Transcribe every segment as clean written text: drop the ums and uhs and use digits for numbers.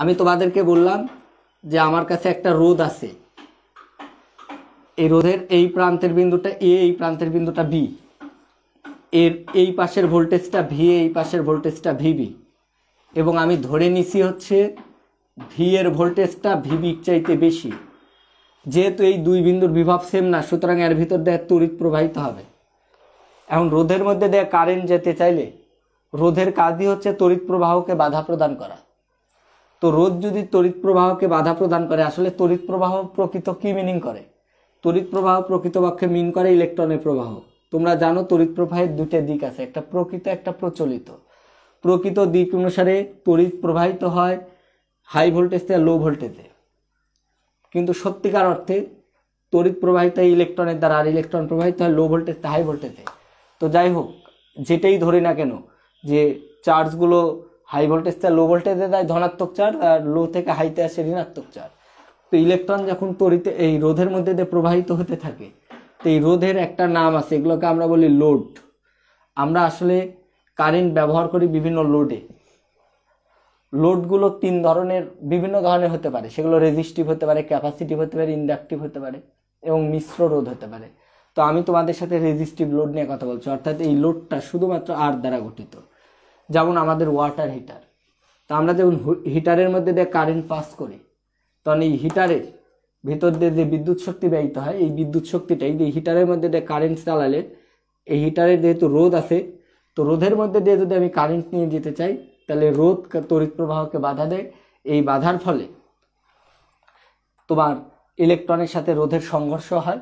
আমি তোমাদেরকে বললাম যে আমার কাছে একটা রোধ আছে, এই রোধের এই প্রান্তের বিন্দুটা এ, এই প্রান্তের বিন্দুটা বি, এর এই পাশের ভোল্টেজটা ভি, এই পাশের ভোল্টেজটা ভিবি, এবং আমি ধরে নিছি হচ্ছে ভি এর ভোল্টেজটা ভিবির চাইতে বেশি। যেহেতু এই দুই বিন্দুর বিভব সেম না, সুতরাং এর ভিতর দিয়ে তড়িৎ প্রবাহিত হবে। এখন রোধের মধ্যে দিয়ে কারেন্ট যেতে চাইলে রোধের কাজই হচ্ছে তড়িৎ প্রবাহকে বাধা প্রদান করা। তো রোধ যদি তড়িৎ প্রবাহকে বাধা প্রদান করে, আসলে তড়িৎ প্রবাহ প্রকৃত কি মিনিং করে? তড়িৎ প্রবাহ প্রকৃতপক্ষে মিন করে ইলেকট্রনের প্রবাহ। তোমরা জানো তড়িৎ প্রবাহের দুটো দিক আছে, একটা প্রকৃত, একটা প্রচলিত। প্রকৃত দিক অনুসারে তড়িৎ প্রবাহিত হয় হাই ভোল্টেজ থেকে লো ভোল্টেজে, কিন্তু সত্যিকার অর্থে তড়িৎ প্রবাহিত হয় ইলেকট্রনের দ্বারা, আর ইলেকট্রন প্রবাহিত হয় লো ভোল্টেজ থেকে হাই ভোল্টেজে। তো যাই হোক, যেটাই ধরি না কেন, যে চার্জগুলো হাই ভোল্টেজ থেকে লো ভোল্টেজে দেয় ধনাত্মক চার্জ, আর লো থেকে হাইতে আসে ঋণাত্মক চার্জ। তো ইলেকট্রন যখন তড়িতে এই রোধের মধ্যে দিয়ে প্রবাহিত হতে থাকে, তো এই রোধের একটা নাম আছে, এগুলোকে আমরা বলি লোড। আমরা আসলে কারেন্ট ব্যবহার করি বিভিন্ন লোডে। লোডগুলো বিভিন্ন ধরনের হতে পারে, সেগুলো রেজিস্টিভ হতে পারে, ক্যাপাসিটিভ হতে পারে, ইন্ডাকটিভ হতে পারে, এবং মিশ্র রোধ হতে পারে। তো আমি তোমাদের সাথে রেজিস্টিভ লোড নিয়ে কথা বলছি, অর্থাৎ এই লোডটা শুধুমাত্র আর দ্বারা গঠিত। যেমন আমাদের ওয়াটার হিটার, তো আমরা যখন হিটারের মধ্যে দিয়ে কারেন্ট পাস করি, তখন এই হিটারের ভিতর দিয়ে যে বিদ্যুৎ শক্তি ব্যয়িত হয়, এই বিদ্যুৎ শক্তিটাই এই হিটারের মধ্যে দিয়ে কারেন্ট চালালে, এই হিটারের যেহেতু রোধ আছে, তো রোধের মধ্যে দিয়ে যদি আমি কারেন্ট নিয়ে যেতে চাই, তাহলে রোধ তড়িৎ প্রবাহকে বাধা দেয়। এই বাধার ফলে তোমার ইলেকট্রনের সাথে রোধের সংঘর্ষ হয়,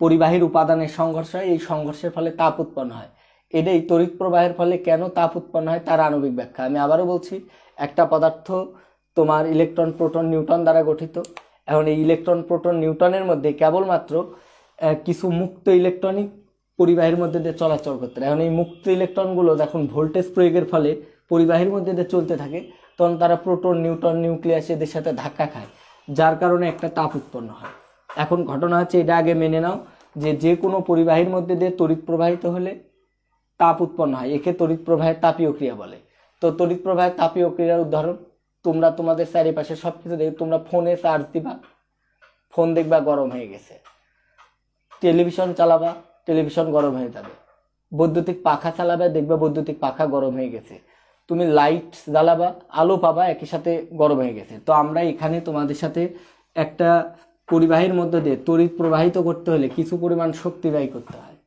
পরিবাহীর উপাদানের সংঘর্ষ হয়, এই সংঘর্ষের ফলে তাপ উৎপন্ন হয়। এটাই তড়িৎ প্রবাহের ফলে কেন তাপ উৎপন্ন হয় তার আণবিক ব্যাখ্যা। আমি আবারও বলছি, একটা পদার্থ তোমার ইলেকট্রন, প্রোটন, নিউট্রন দ্বারা গঠিত। এখন এই ইলেকট্রন, প্রোটন, নিউট্রনের মধ্যে কেবলমাত্র কিছু মুক্ত ইলেকট্রনিক পরিবাহীর মধ্যে দিয়ে চলাচল করতে পারে। এখন এই মুক্ত ইলেকট্রনগুলো যখন ভোল্টেজ প্রয়োগের ফলে পরিবাহীর মধ্যে দিয়ে চলতে থাকে, তখন তারা প্রোটন, নিউট্রন, নিউক্লিয়াস এদের সাথে ধাক্কা খায়, যার কারণে একটা তাপ উৎপন্ন হয়। এখন ঘটনা হচ্ছে, এটা আগে মেনে নাও যে কোনো পরিবাহীর মধ্যে দিয়ে তড়িৎ প্রবাহিত হলে তাপ উৎপন্ন হয়, একে তড়িৎ প্রবাহের তাপীয় ক্রিয়া বলে। তো তড়িৎ প্রবাহের তাপীয় ক্রিয়ার উদাহরণ তোমরা তোমাদের চারিপাশে সবকিছু দেখে, তোমরা ফোনে চার্জ দিবা, ফোন দেখবা গরম হয়ে গেছে, টেলিভিশন চালাবা, টেলিভিশন গরম হয়ে যাবে, বৈদ্যুতিক পাখা চালাবে, দেখবা বৈদ্যুতিক পাখা গরম হয়ে গেছে, তুমি লাইট জ্বালাবা, আলো পাবা, একই সাথে গরম হয়ে গেছে। তো আমরা এখানে তোমাদের সাথে একটা পরিবাহীর মধ্যে দিয়ে তড়িৎ প্রবাহিত করতে হলে কিছু পরিমাণ শক্তি ব্যয় করতে হয়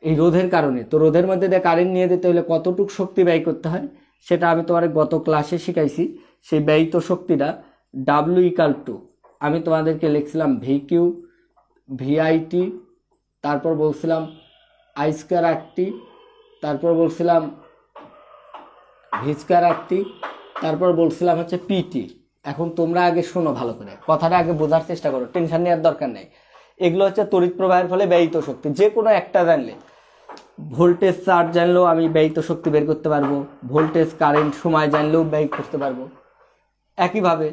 এই রোধের কারণে। তো রোধের মধ্যে দিয়ে কারেন্ট নিয়ে যেতে হলে কতটুকু শক্তি ব্যয় করতে হয় সেটা আমি তোমার গত ক্লাসে শিখাইছি। সেই ব্যয়িত শক্তিটা ডাব্লিউ ইকাল টু, আমি তোমাদেরকে লিখছিলাম ভিকিউ ভিআইটি, তারপর বলছিলাম আই স্কোয়ার আর টি, তারপর বলছিলাম ভি স্কোয়ার আর টি, তারপর বলছিলাম হচ্ছে পিটি। এখন তোমরা আগে শোনো ভালো করে, কথাটা আগে বোঝার চেষ্টা করো, টেনশন নেওয়ার দরকার নেই। এগুলো হচ্ছে তড়িৎ প্রবাহের ফলে ব্যয়িত শক্তি। যে কোনো একটা জানলে, ভোল্টেজ চার্জ জানলেও আমি ব্যয়িত শক্তি বের করতে পারবো, ভোল্টেজ কারেন্ট সময় জানলেও ব্যয় করতে পারবো। একইভাবে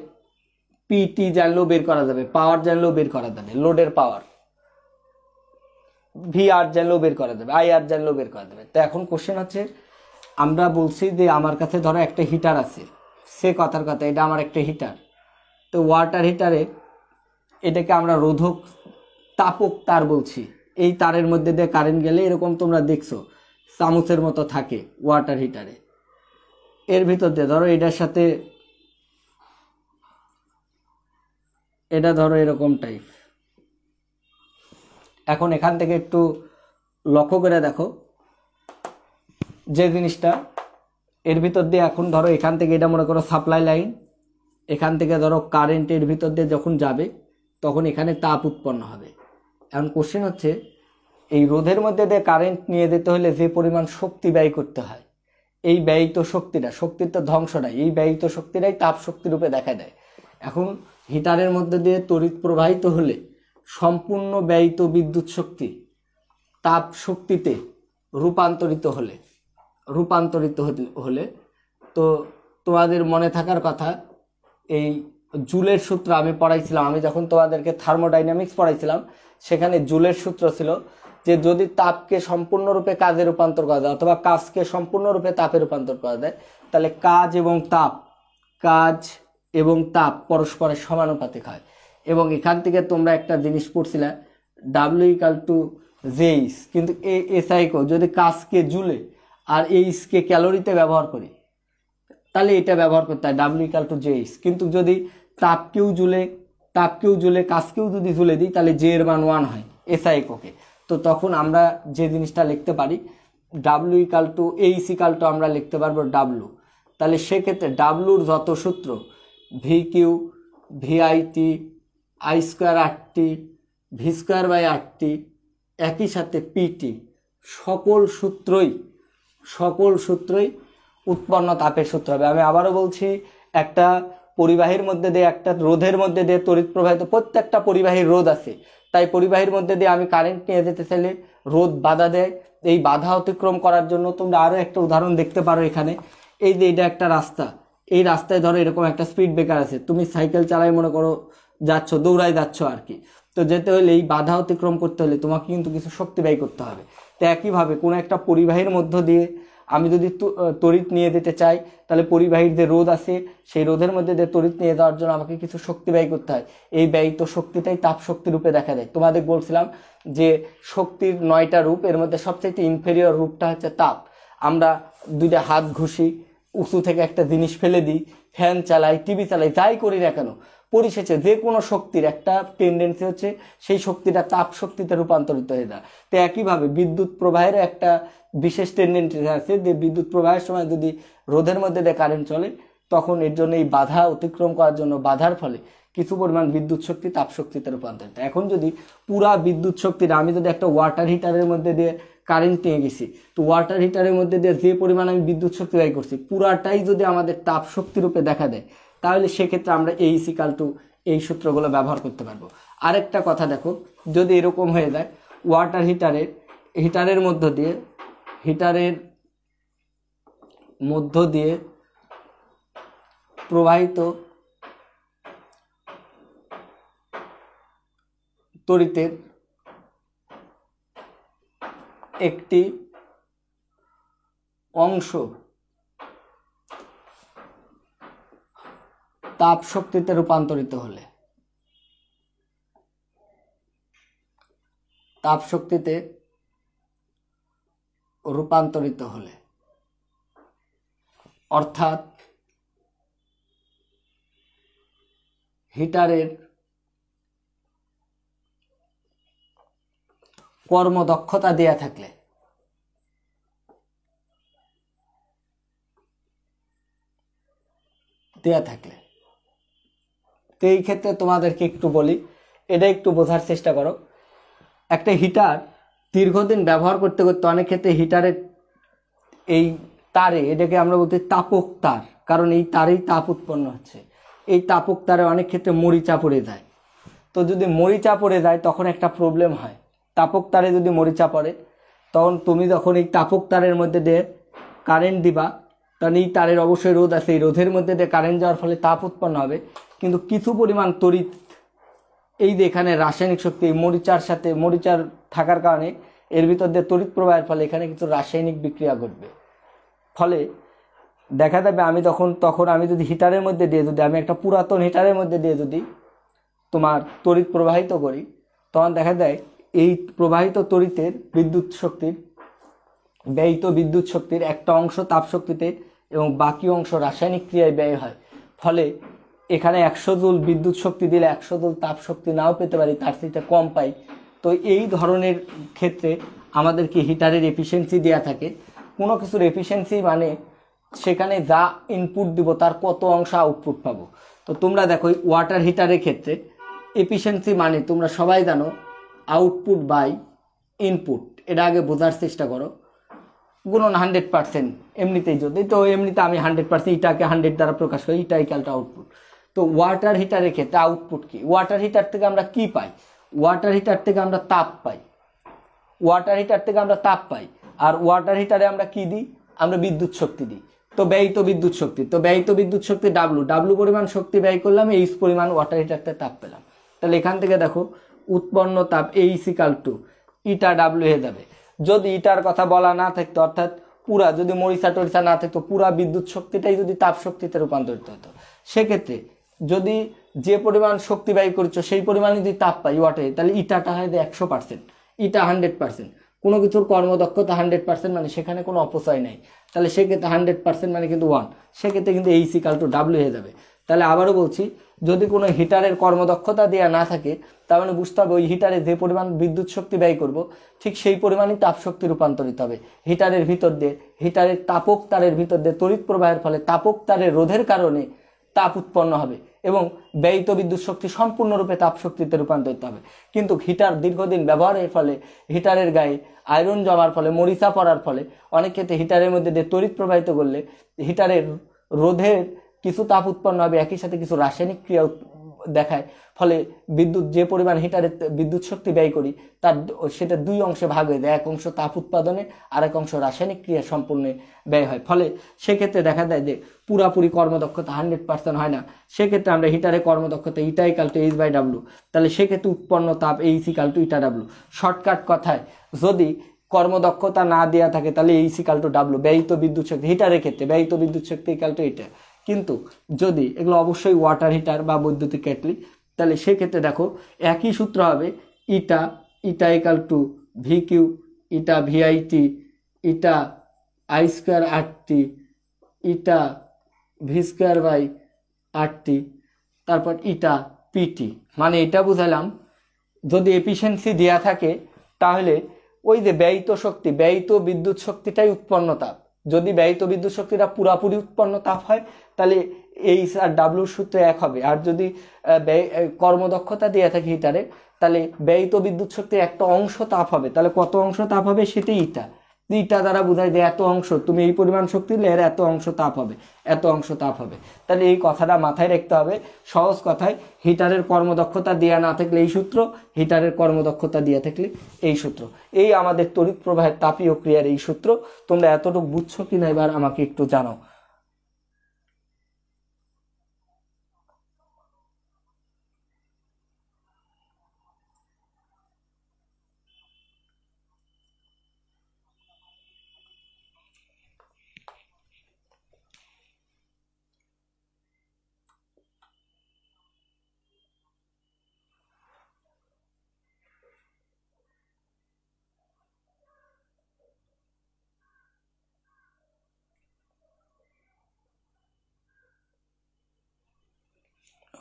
পিটি জানলেও বের করা যাবে, পাওয়ার জানলেও বের করা যাবে, লোডের পাওয়ার, ভি আর জানলেও বের করা যাবে, আই আর জানলেও বের করা যাবে। তো এখন কোশ্চেন হচ্ছে, আমরা বলছি যে আমার কাছে ধরো একটা হিটার আছে, সে কথার কথা এটা আমার একটা হিটার। তো ওয়াটার হিটারে এটাকে আমরা রোধক, তাপক তার বলছি। এই তারের মধ্যে দিয়ে কারেন্ট গেলে এরকম তোমরা দেখছো চামচের মতো থাকে ওয়াটার হিটারে, এর ভিতর দিয়ে ধরো এটার সাথে এটা ধরো এরকম টাইপ। এখন এখান থেকে একটু লক্ষ্য করে দেখো যে জিনিসটা, এর ভিতর দিয়ে এখন ধরো এখান থেকে এটা মনে করো সাপ্লাই লাইন, এখান থেকে ধরো কারেন্ট এর ভিতর দিয়ে যখন যাবে তখন এখানে তাপ উৎপন্ন হবে। এখন কোশ্চেন হচ্ছে, এই রোধের মধ্যে দিয়ে কারেন্ট নিয়ে যেতে হলে যে পরিমাণ শক্তি ব্যয় করতে হয়, এই ব্যয়িত শক্তিটা, শক্তির তো ধ্বংস নাই, এই ব্যয়িত শক্তিটাই তাপ শক্তি রূপে দেখা দেয়। এখন হিটারের মধ্যে দিয়ে তড়িৎ প্রবাহিত হলে সম্পূর্ণ ব্যয়িত বিদ্যুৎ শক্তি তাপ শক্তিতে রূপান্তরিত হলে তো তোমাদের মনে থাকার কথা, এই জুলের সূত্র আমি পড়াইছিলাম, আমি যখন তোমাদেরকে থার্মোডাইনামিক্স পড়াইছিলাম সেখানে জুলের সূত্র ছিল যে যদি তাপকে সম্পূর্ণরূপে কাজে রূপান্তর করা যায় অথবা কাজকে সম্পূর্ণরূপে তাপে রূপান্তর করা যায়, তাহলে কাজ এবং তাপ, কাজ এবং তাপ পরস্পরের সমানুপাতিক হয়। এবং এখান থেকে তোমরা একটা জিনিস পড়ছিলে ডাব্লিউ ইকাল টু জেইস, কিন্তু এসআইকো যদি কাজকে জুলে আর এইচকে ক্যালোরিতে ব্যবহার করি তাহলে এটা ব্যবহার করতে হয় ডাব্লিউ ইকাল টু জেইস। কিন্তু যদি তাপকেও জুলে কাজকেও যদি জুলে দিই তাহলে জে এর মান 1 হয় এসআইকোকে। তো তখন আমরা যে জিনিসটা লিখতে পারি W equal to H equal to আমরা লিখতে পারবো ডাব্লু। তাহলে সেক্ষেত্রে ডাব্লুর যত সূত্র V Q VIT I square RT V square by RT একই সাথে পিটি সকল সূত্রই উৎপন্ন তাপের সূত্র হবে। আমি আবারও বলছি, একটা পরিবাহীর মধ্যে দিয়ে একটা রোধের মধ্যে দিয়ে তড়িৎ প্রবাহিত, প্রত্যেকটা পরিবাহীর রোধ আছে, তাই পরিবাহীর মধ্যে দিয়ে আমি কারেন্ট নিয়ে যেতে চাইলে রোধ বাধা দেয়। এই বাধা অতিক্রম করার জন্য তোমরা আরও একটা উদাহরণ দেখতে পারো এখানে। এই যে এটা একটা রাস্তা, এই রাস্তায় ধরো এরকম একটা স্পিড ব্রেকার আছে, তুমি সাইকেল চালাই মনে করো যাচ্ছ, দৌড়াই যাচ্ছ আর কি। তো যেতে হলে এই বাধা অতিক্রম করতে হলে তোমাকে কিন্তু কিছু শক্তি ব্যয় করতে হবে। তো একইভাবে কোনো একটা পরিবাহীর মধ্য দিয়ে আমি যদি তড়িৎ নিয়ে যেতে চাই তাহলে পরিবাহীর যে রোধ আছে সেই রোধের মধ্যে দিয়ে তড়িৎ নিয়ে যাওয়ার জন্য আমাকে কিছু শক্তি ব্যয় করতে হয়। এই ব্যয়িত শক্তিটাই তাপ শক্তি রূপে দেখা দেয়। তোমাদের বলছিলাম যে শক্তির 9টা রূপ, এর মধ্যে সবচেয়ে ইনফেরিয়র রূপটা হচ্ছে তাপ। আমরা দুইটা হাত ঘুষি, উঁচু থেকে একটা জিনিস ফেলে দিই, ফ্যান চালাই, টিভি চালাই, যাই করি না কেন, পরিশেষে যে কোনো শক্তির একটা টেন্ডেন্সি হচ্ছে সেই শক্তিটা তাপ শক্তিতে রূপান্তরিত হয়ে যায়। তো একইভাবে বিদ্যুৎ প্রবাহের একটা বিশেষ টেন্ডেন্সি আছে যে বিদ্যুৎ প্রবাহের সময় যদি রোধের মধ্যে দিয়ে কারেন্ট চলে তখন এর জন্য এই বাধা অতিক্রম করার জন্য বাধার ফলে কিছু পরিমাণ বিদ্যুৎ শক্তি তাপ শক্তিতে রূপান্তরিত। এখন যদি পুরা বিদ্যুৎ শক্তিটা আমি যদি একটা ওয়াটার হিটারের মধ্যে দিয়ে কারেন্ট নিয়ে গেছি, তো ওয়াটার হিটারের মধ্যে দিয়ে যে পরিমাণ আমি বিদ্যুৎ শক্তি ব্যয় করছি পুরাটাই যদি আমাদের তাপ শক্তি রূপে দেখা দেয় তাহলে সেক্ষেত্রে আমরা এইচ ইকাল টু এই সূত্রগুলো ব্যবহার করতে পারবো। আরেকটা কথা দেখো, যদি এরকম হয়ে যায় ওয়াটার হিটারের মধ্য দিয়ে প্রবাহিত তড়িতের একটি অংশ তাপ শক্তিতে রূপান্তরিত হলে অর্থাৎ হিটারের কর্মদক্ষতা দেয়া থাকলে তো এই ক্ষেত্রে তোমাদেরকে একটু বলি, এটা একটু বোঝার চেষ্টা করো। একটা হিটার দীর্ঘদিন ব্যবহার করতে করতে অনেক ক্ষেত্রে হিটারের এই তারে, এটাকে আমরা বলতে তাপক তার, কারণ এই তারেই তাপ উৎপন্ন হচ্ছে, এই তাপক তারে অনেক ক্ষেত্রে মরিচা পড়ে যায়। তো যদি মরিচা পড়ে যায় তখন একটা প্রবলেম হয়। তাপক তারে যদি মরিচা পড়ে তখন তুমি যখন এই তাপক তারের মধ্যে দিয়ে কারেন্ট দিবা তখন এই তারের অবশ্যই রোধ আছে, এই রোধের মধ্যে দিয়ে কারেন্ট যাওয়ার ফলে তাপ উৎপন্ন হবে, কিন্তু কিছু পরিমাণ তড়িৎ এই যে এখানে রাসায়নিক শক্তি মরিচার থাকার কারণে এর ভিতর দিয়ে তড়িৎ প্রবাহের ফলে এখানে কিছু রাসায়নিক বিক্রিয়া ঘটবে। ফলে দেখা যাবে তখন আমি যদি হিটারের মধ্যে দিয়ে আমি একটা পুরাতন হিটারের মধ্যে দিয়ে যদি তোমার তড়িৎ প্রবাহিত করি তখন দেখা যায় এই প্রবাহিত তড়িতের ব্যয়িত বিদ্যুৎ শক্তির একটা অংশ তাপ শক্তিতে এবং বাকি অংশ রাসায়নিক ক্রিয়ায় ব্যয় হয়। ফলে এখানে 100 জুল বিদ্যুৎ শক্তি দিলে 100 জুল তাপ শক্তি নাও পেতে পারি, তার থেকে কম পাই। তো এই ধরনের ক্ষেত্রে আমাদেরকে হিটারের এফিসিয়েন্সি দেওয়া থাকে। কোনো কিছুর এফিসিয়েন্সি মানে সেখানে যা ইনপুট দিব তার কত অংশ আউটপুট পাবো। তো তোমরা দেখো ওয়াটার হিটারের ক্ষেত্রে এফিসিয়েন্সি মানে তোমরা সবাই জানো আউটপুট বাই ইনপুট। এটা আগে বোঝার চেষ্টা করো। গুণন 100% এমনিতেই এমনিতে আমি 100% এটাকে 100 দ্বারা প্রকাশ করি, এটা ইকুয়াল টু আউটপুট। তো ওয়াটার হিটারের ক্ষেত্রে আউটপুট কি? ওয়াটার হিটার থেকে আমরা কি পাই? ওয়াটার হিটার থেকে আমরা তাপ পাই। আর ওয়াটার হিটারে আমরা কি দিই? আমরা বিদ্যুৎ শক্তি দিই। তো ব্যয়িত বিদ্যুৎ শক্তি ডাব্লু পরিমাণ শক্তি ব্যয় করলাম, এইচ পরিমাণ ওয়াটার হিটার থেকে তাপ পেলাম। তাহলে এখান থেকে দেখো উৎপন্ন তাপ H equal to eta W হয়ে যাবে। যদি ইটার কথা বলা না থাকতো, অর্থাৎ পুরা যদি মরিচা টরিচা না থাকতো, পুরা বিদ্যুৎ শক্তিটাই যদি তাপ শক্তিতে রূপান্তরিত হতো, সেক্ষেত্রে যদি যে পরিমাণ শক্তি ব্যয় করছো সেই পরিমাণে যদি তাপ পাই ওয়াটে, তাহলে ইটাটা হয় 100%, ইটা 100%। কোনো কিছুর কর্মদক্ষতা 100% মানে সেখানে কোনো অপচয় নেই, তাহলে সেক্ষেত্রে 100% মানে কিন্তু 1, সেক্ষেত্রে কিন্তু এইচ ইকাল টু ডাব্লিউ হয়ে যাবে। তাহলে আবারও বলছি, যদি কোনো হিটারের কর্মদক্ষতা দেওয়া না থাকে, তার মানে বুঝতে হবে ওই হিটারে যে পরিমাণ বিদ্যুৎ শক্তি ব্যয় করব ঠিক সেই পরিমাণই তাপ শক্তি রূপান্তরিত হবে। হিটারের ভিতর দিয়ে, হিটারের তাপক তারের ভিতর দিয়ে তড়িৎ প্রবাহের ফলে তাপক তারের রোধের কারণে তাপ উৎপন্ন হবে এবং ব্যয়িত বিদ্যুৎ শক্তি সম্পূর্ণরূপে তাপ শক্তিতে রূপান্তরিত হবে। কিন্তু হিটার দীর্ঘদিন ব্যবহারের ফলে, হিটারের গায়ে আয়রন জমার ফলে, মরিচা পড়ার ফলে, অনেক ক্ষেত্রে হিটারের মধ্যে দিয়ে তড়িৎ প্রবাহিত করলে হিটারের রোধের কিছু তাপ উৎপন্ন হবে, একই সাথে কিছু রাসায়নিক ক্রিয়া দেখায়, ফলে বিদ্যুৎ যে পরিমাণ হিটারে বিদ্যুৎ শক্তি ব্যয় করি তার সেটা দুই অংশে ভাগ হয়ে যায়, এক অংশ তাপ উৎপাদনে আর এক অংশ রাসায়নিক ক্রিয়া সম্পূর্ণ ব্যয় হয়। ফলে সেক্ষেত্রে দেখা যায় যে পুরাপুরি কর্মদক্ষতা 100% হয় না। সেক্ষেত্রে আমরা হিটারে কর্মদক্ষতা eta equal to H by W, তাহলে সেক্ষেত্রে উৎপন্ন তাপ H equal to eta W. Shortcut কথায়, যদি কর্মদক্ষতা না দেওয়া থাকে তাহলে এইচ ইকাল টু ডাব্লু, ব্যয়িত বিদ্যুৎ শক্তি হিটারের ক্ষেত্রে ব্যয়িত বিদ্যুৎ শক্তি ইকাল টু এটা। কিন্তু যদি এগুলো অবশ্যই ওয়াটার হিটার বা বৈদ্যুতিক কেটলি, তাহলে সেক্ষেত্রে দেখো একই সূত্র হবে, eta eta equal to V Q, eta VIT, eta I square R T, eta V square by R T, তারপর ইটা পিটি। মানে এটা বুঝালাম, যদি এফিসিয়েন্সি দেওয়া থাকে তাহলে ওই যে ব্যয়িত শক্তি, ব্যয়িত বিদ্যুৎ শক্তিটাই উৎপন্ন তাপ। যদি ব্যয়িত বিদ্যুৎ শক্তিটা পুরাপুরি উৎপন্ন তাপ হয় তাহলে এইচ আর ডাব্লুর সূত্র এক হবে। আর যদি কর্মদক্ষতা দেওয়া থাকে হিটারে, তাহলে ব্যয়িত বিদ্যুৎ শক্তির একটা অংশ তাপ হবে। তাহলে কত অংশ তাপ হবে সেটাই ইটা। ইটা দ্বারা বোঝায় যে এত অংশ, তুমি এই পরিমাণ শক্তি দিলে এর এত অংশ তাপ হবে, এত অংশ তাপ হবে। তাহলে এই কথাটা মাথায় রাখতে হবে। সহজ কথায়, হিটারের কর্মদক্ষতা দেওয়া না থাকলে এই সূত্র, হিটারের কর্মদক্ষতা দেওয়া থাকলে এই সূত্র। এই আমাদের তড়িৎ প্রবাহের তাপীয় ক্রিয়ার এই সূত্র। তোমরা এতটুকু বুঝছো কিনা এবার আমাকে একটু জানাও।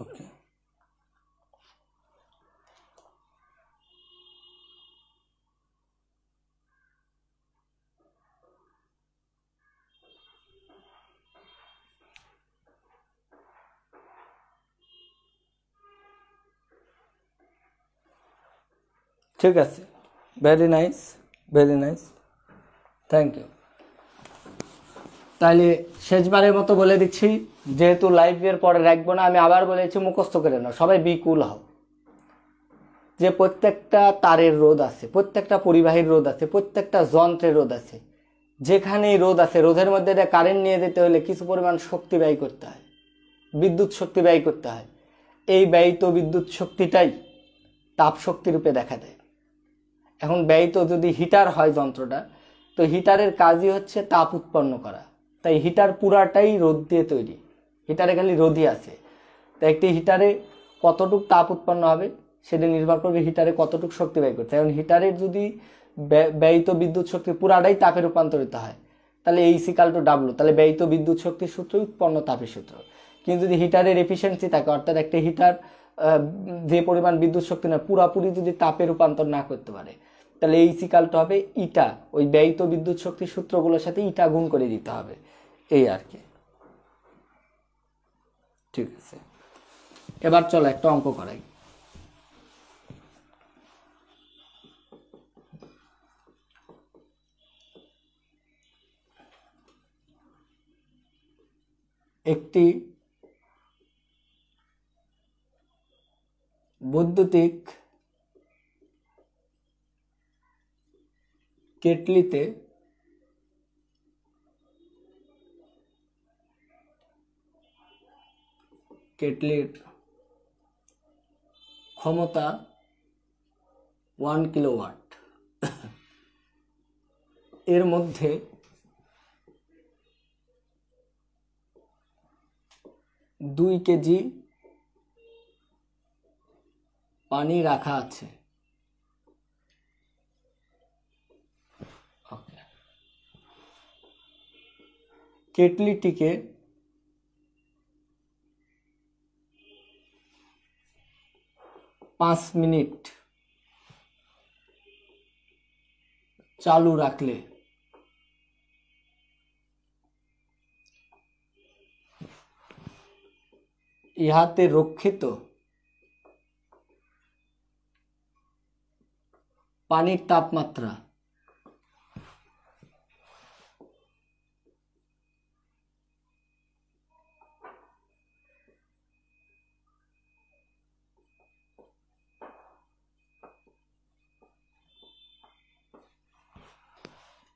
ওকে, ঠিক আছে, very nice, very nice, thank you. তাহলে শেষবারের মতো বলে দিচ্ছি, যেহেতু লাইভের পরে রাখবো না, আমি আবার বলেছি মুখস্থ করে নাও, সবাই বিকুল হও। যে প্রত্যেকটা তারের রোধ আছে, প্রত্যেকটা পরিবাহীর রোধ আছে, প্রত্যেকটা যন্ত্রের রোধ আছে। যেখানেই রোধ আছে, রোধের মধ্যে কারেন্ট নিয়ে যেতে হলে কিছু পরিমাণ শক্তি ব্যয় করতে হয়, বিদ্যুৎ শক্তি ব্যয় করতে হয়। এই ব্যয়িত বিদ্যুৎ শক্তিটাই তাপ শক্তি রূপে দেখা দেয়। এখন ব্যয়িত যদি হিটার হয় যন্ত্রটা, তো হিটারের কাজই হচ্ছে তাপ উৎপন্ন করা। তাই হিটার পুরাটাই রোদ দিয়ে তৈরি, হিটারে খালি রোদই আছে। তাই একটি হিটারে কতটুক তাপ উৎপন্ন হবে সেটা নির্ভর করবে হিটারে কতটুকু শক্তি ব্যয় করতে। এখন হিটারের যদি ব্যয়িত বিদ্যুৎ শক্তি পুরাটাই তাপে রূপান্তরিত হয়, তাহলে এইচ ইকাল টু ডাব্লু, তাহলে ব্যয়িত বিদ্যুৎ শক্তির সূত্র উৎপন্ন তাপের সূত্র। কিন্তু যদি হিটারের এফিসিয়েন্সি থাকে, অর্থাৎ একটা হিটার যে পরিমাণ বিদ্যুৎ শক্তি না পুরাপুরি যদি তাপে রূপান্তর না করতে পারে, তাহলে এইচ ইকাল টু হবে ইটা, ওই ব্যয়িত বিদ্যুৎ শক্তির সূত্রগুলোর সাথে ইটা গুণ করে দিতে হবে, এই আর কি। ঠিক আছে, এবার চলো একটা অঙ্ক করাই। একটি বৈদ্যুতিক কেটলিতে কেটলির ক্ষমতা 1 কিলোওয়াট, এর মধ্যে 2 কেজি পানি রাখা আছে। কেটলিটিকে 5 মিনিট চালু রাখলে ইহাতে রক্ষিত পানির তাপমাত্রা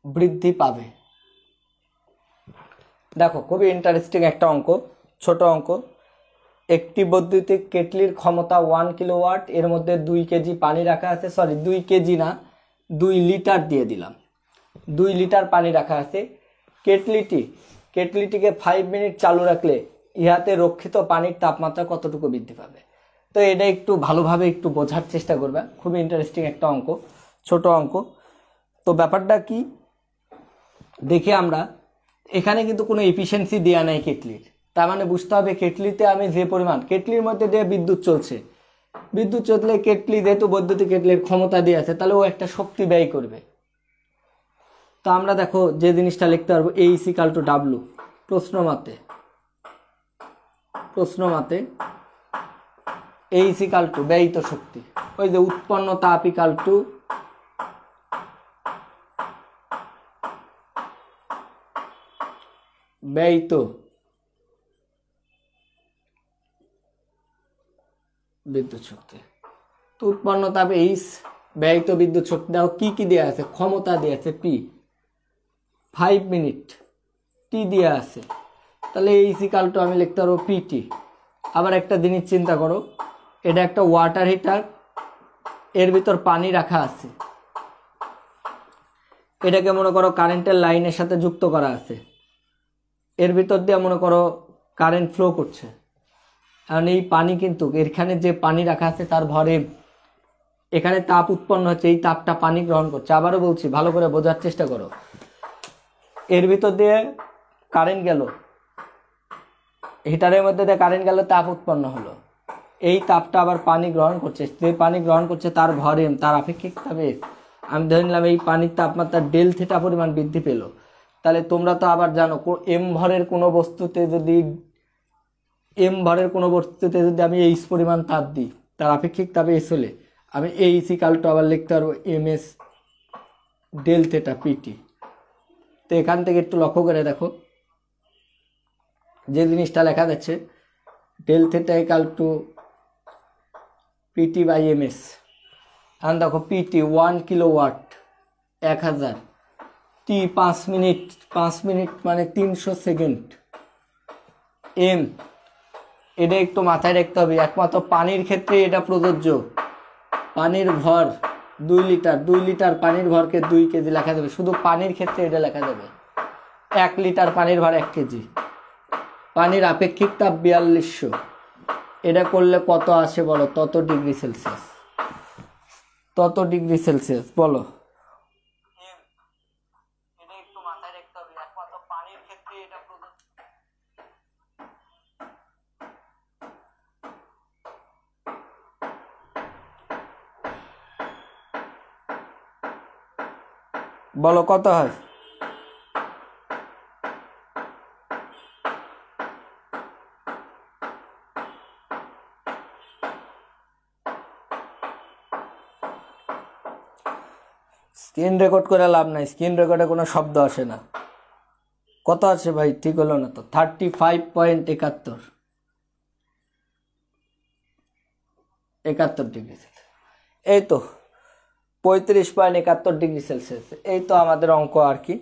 বৃদ্ধি পাবে। দেখো খুবই ইন্টারেস্টিং একটা অঙ্ক, ছোট অঙ্ক। একটি বৈদ্যুতিক কেটলির ক্ষমতা 1 কিলোওয়াট, এর মধ্যে 2 কেজি পানি রাখা আছে, সরি 2 কেজি না 2 লিটার দিয়ে দিলাম, 2 লিটার পানি রাখা আছে। কেটলিটিকে 5 মিনিট চালু রাখলে ইহাতে রক্ষিত পানির তাপমাত্রা কতটুকু বৃদ্ধি পাবে। তো এটা একটু ভালোভাবে একটু বোঝার চেষ্টা করবে, খুবই ইন্টারেস্টিং একটা অঙ্ক, ছোট অঙ্ক। তো ব্যাপারটা কি দেখি আমরা, এখানে কিন্তু কোনো এফিসিয়েন্সি দেওয়া নাই কেটলির, তার মানে বুঝতে হবে কেটলিতে আমি যে পরিমাণ, কেটলির মধ্যে দিয়ে বিদ্যুৎ চলছে, বিদ্যুৎ চললে কেটলি যেহেতু বৈদ্যুতিক কেটলির ক্ষমতা দিয়ে আছে, তাহলে ও একটা শক্তি ব্যয় করবে। তো আমরা দেখো যে জিনিসটা লিখতে পারবো A = W, প্রশ্নমাতে A = ব্যয়িত শক্তি, ওই যে উৎপন্ন তাপ = ব্যয়িত বিদ্যুৎ শক্তি। তো উৎপন্ন তাপ H, ব্যয়িত বিদ্যুৎ শক্তি, দেখো কি কি দেওয়া আছে, ক্ষমতা দেওয়া আছে P, 5 মিনিট T দেওয়া আছে, তাহলে A = আমি লিখতে পারবো PT। আবার একটা জিনিস চিন্তা করো, এটা একটা ওয়াটার হিটার, এর ভিতর পানি রাখা আছে, এটাকে মনে করো কারেন্টের লাইনের সাথে যুক্ত করা আছে, এর ভিতর দিয়ে মনে করো কারেন্ট ফ্লো করছে, কারণ এই পানি কিন্তু এখানে যে পানি রাখা আছে তার ভরে এখানে তাপ উৎপন্ন হচ্ছে, এই তাপটা পানি গ্রহণ করছে। আবারও বলছি, ভালো করে বোঝার চেষ্টা করো, এর ভিতর দিয়ে কারেন্ট গেল, হিটারের মধ্যে দিয়ে কারেন্ট গেল, তাপ উৎপন্ন হলো, এই তাপটা আবার পানি গ্রহণ করছে, যে পানি গ্রহণ করছে তার ভর m, তার আপেক্ষিক তাপ s। আমি ধরে নিলাম এই পানির তাপমাত্রা Δθ পরিমাণ বৃদ্ধি পেল, তাহলে তোমরা তো আবার জানো m ভরের কোনো বস্তুতে যদি আমি h পরিমাণ তাপ দিই, তার আপেক্ষিক তাপে s হলে আমি H = আবার লিখতে পারবো ms Δθ PT। তো এখান থেকে একটু লক্ষ্য করে দেখো যে জিনিসটা লেখা যাচ্ছে, Δθ = PT/ms। এখন দেখো PT 1 kilowatt 1000, T 5 minute, 5 minute মানে 300 সেকেন্ড, M এটা একটু মাথায় রাখতে হবে, একমাত্র পানির ক্ষেত্রে এটা প্রযোজ্য। পানির ভর 2 লিটার, 2 লিটার পানির ভরকে 2 কেজি লেখা যাবে, শুধু পানির ক্ষেত্রে এটা লেখা যাবে। 1 লিটার পানির ভর 1 কেজি। পানির আপেক্ষিক তাপ 4200, এটা করলে কত আসে বলো, তত ডিগ্রি সেলসিয়াস, বলো। এটা একটু মাথায় রাখতে হবে, একমাত্র পানির ক্ষেত্রে এটা প্রযোজ্য। বলো কত হয়। স্ক্রিন রেকর্ড করে লাভ নাই, স্ক্রিন রেকর্ডে কোনো শব্দ আসে না। কত আছে ভাই, ঠিক হলো না তো, 35.71 ডিগ্রি, এই তো 35.71 ডিগ্রি সেলসিয়াস, এই তো আমাদের অঙ্ক আর কি।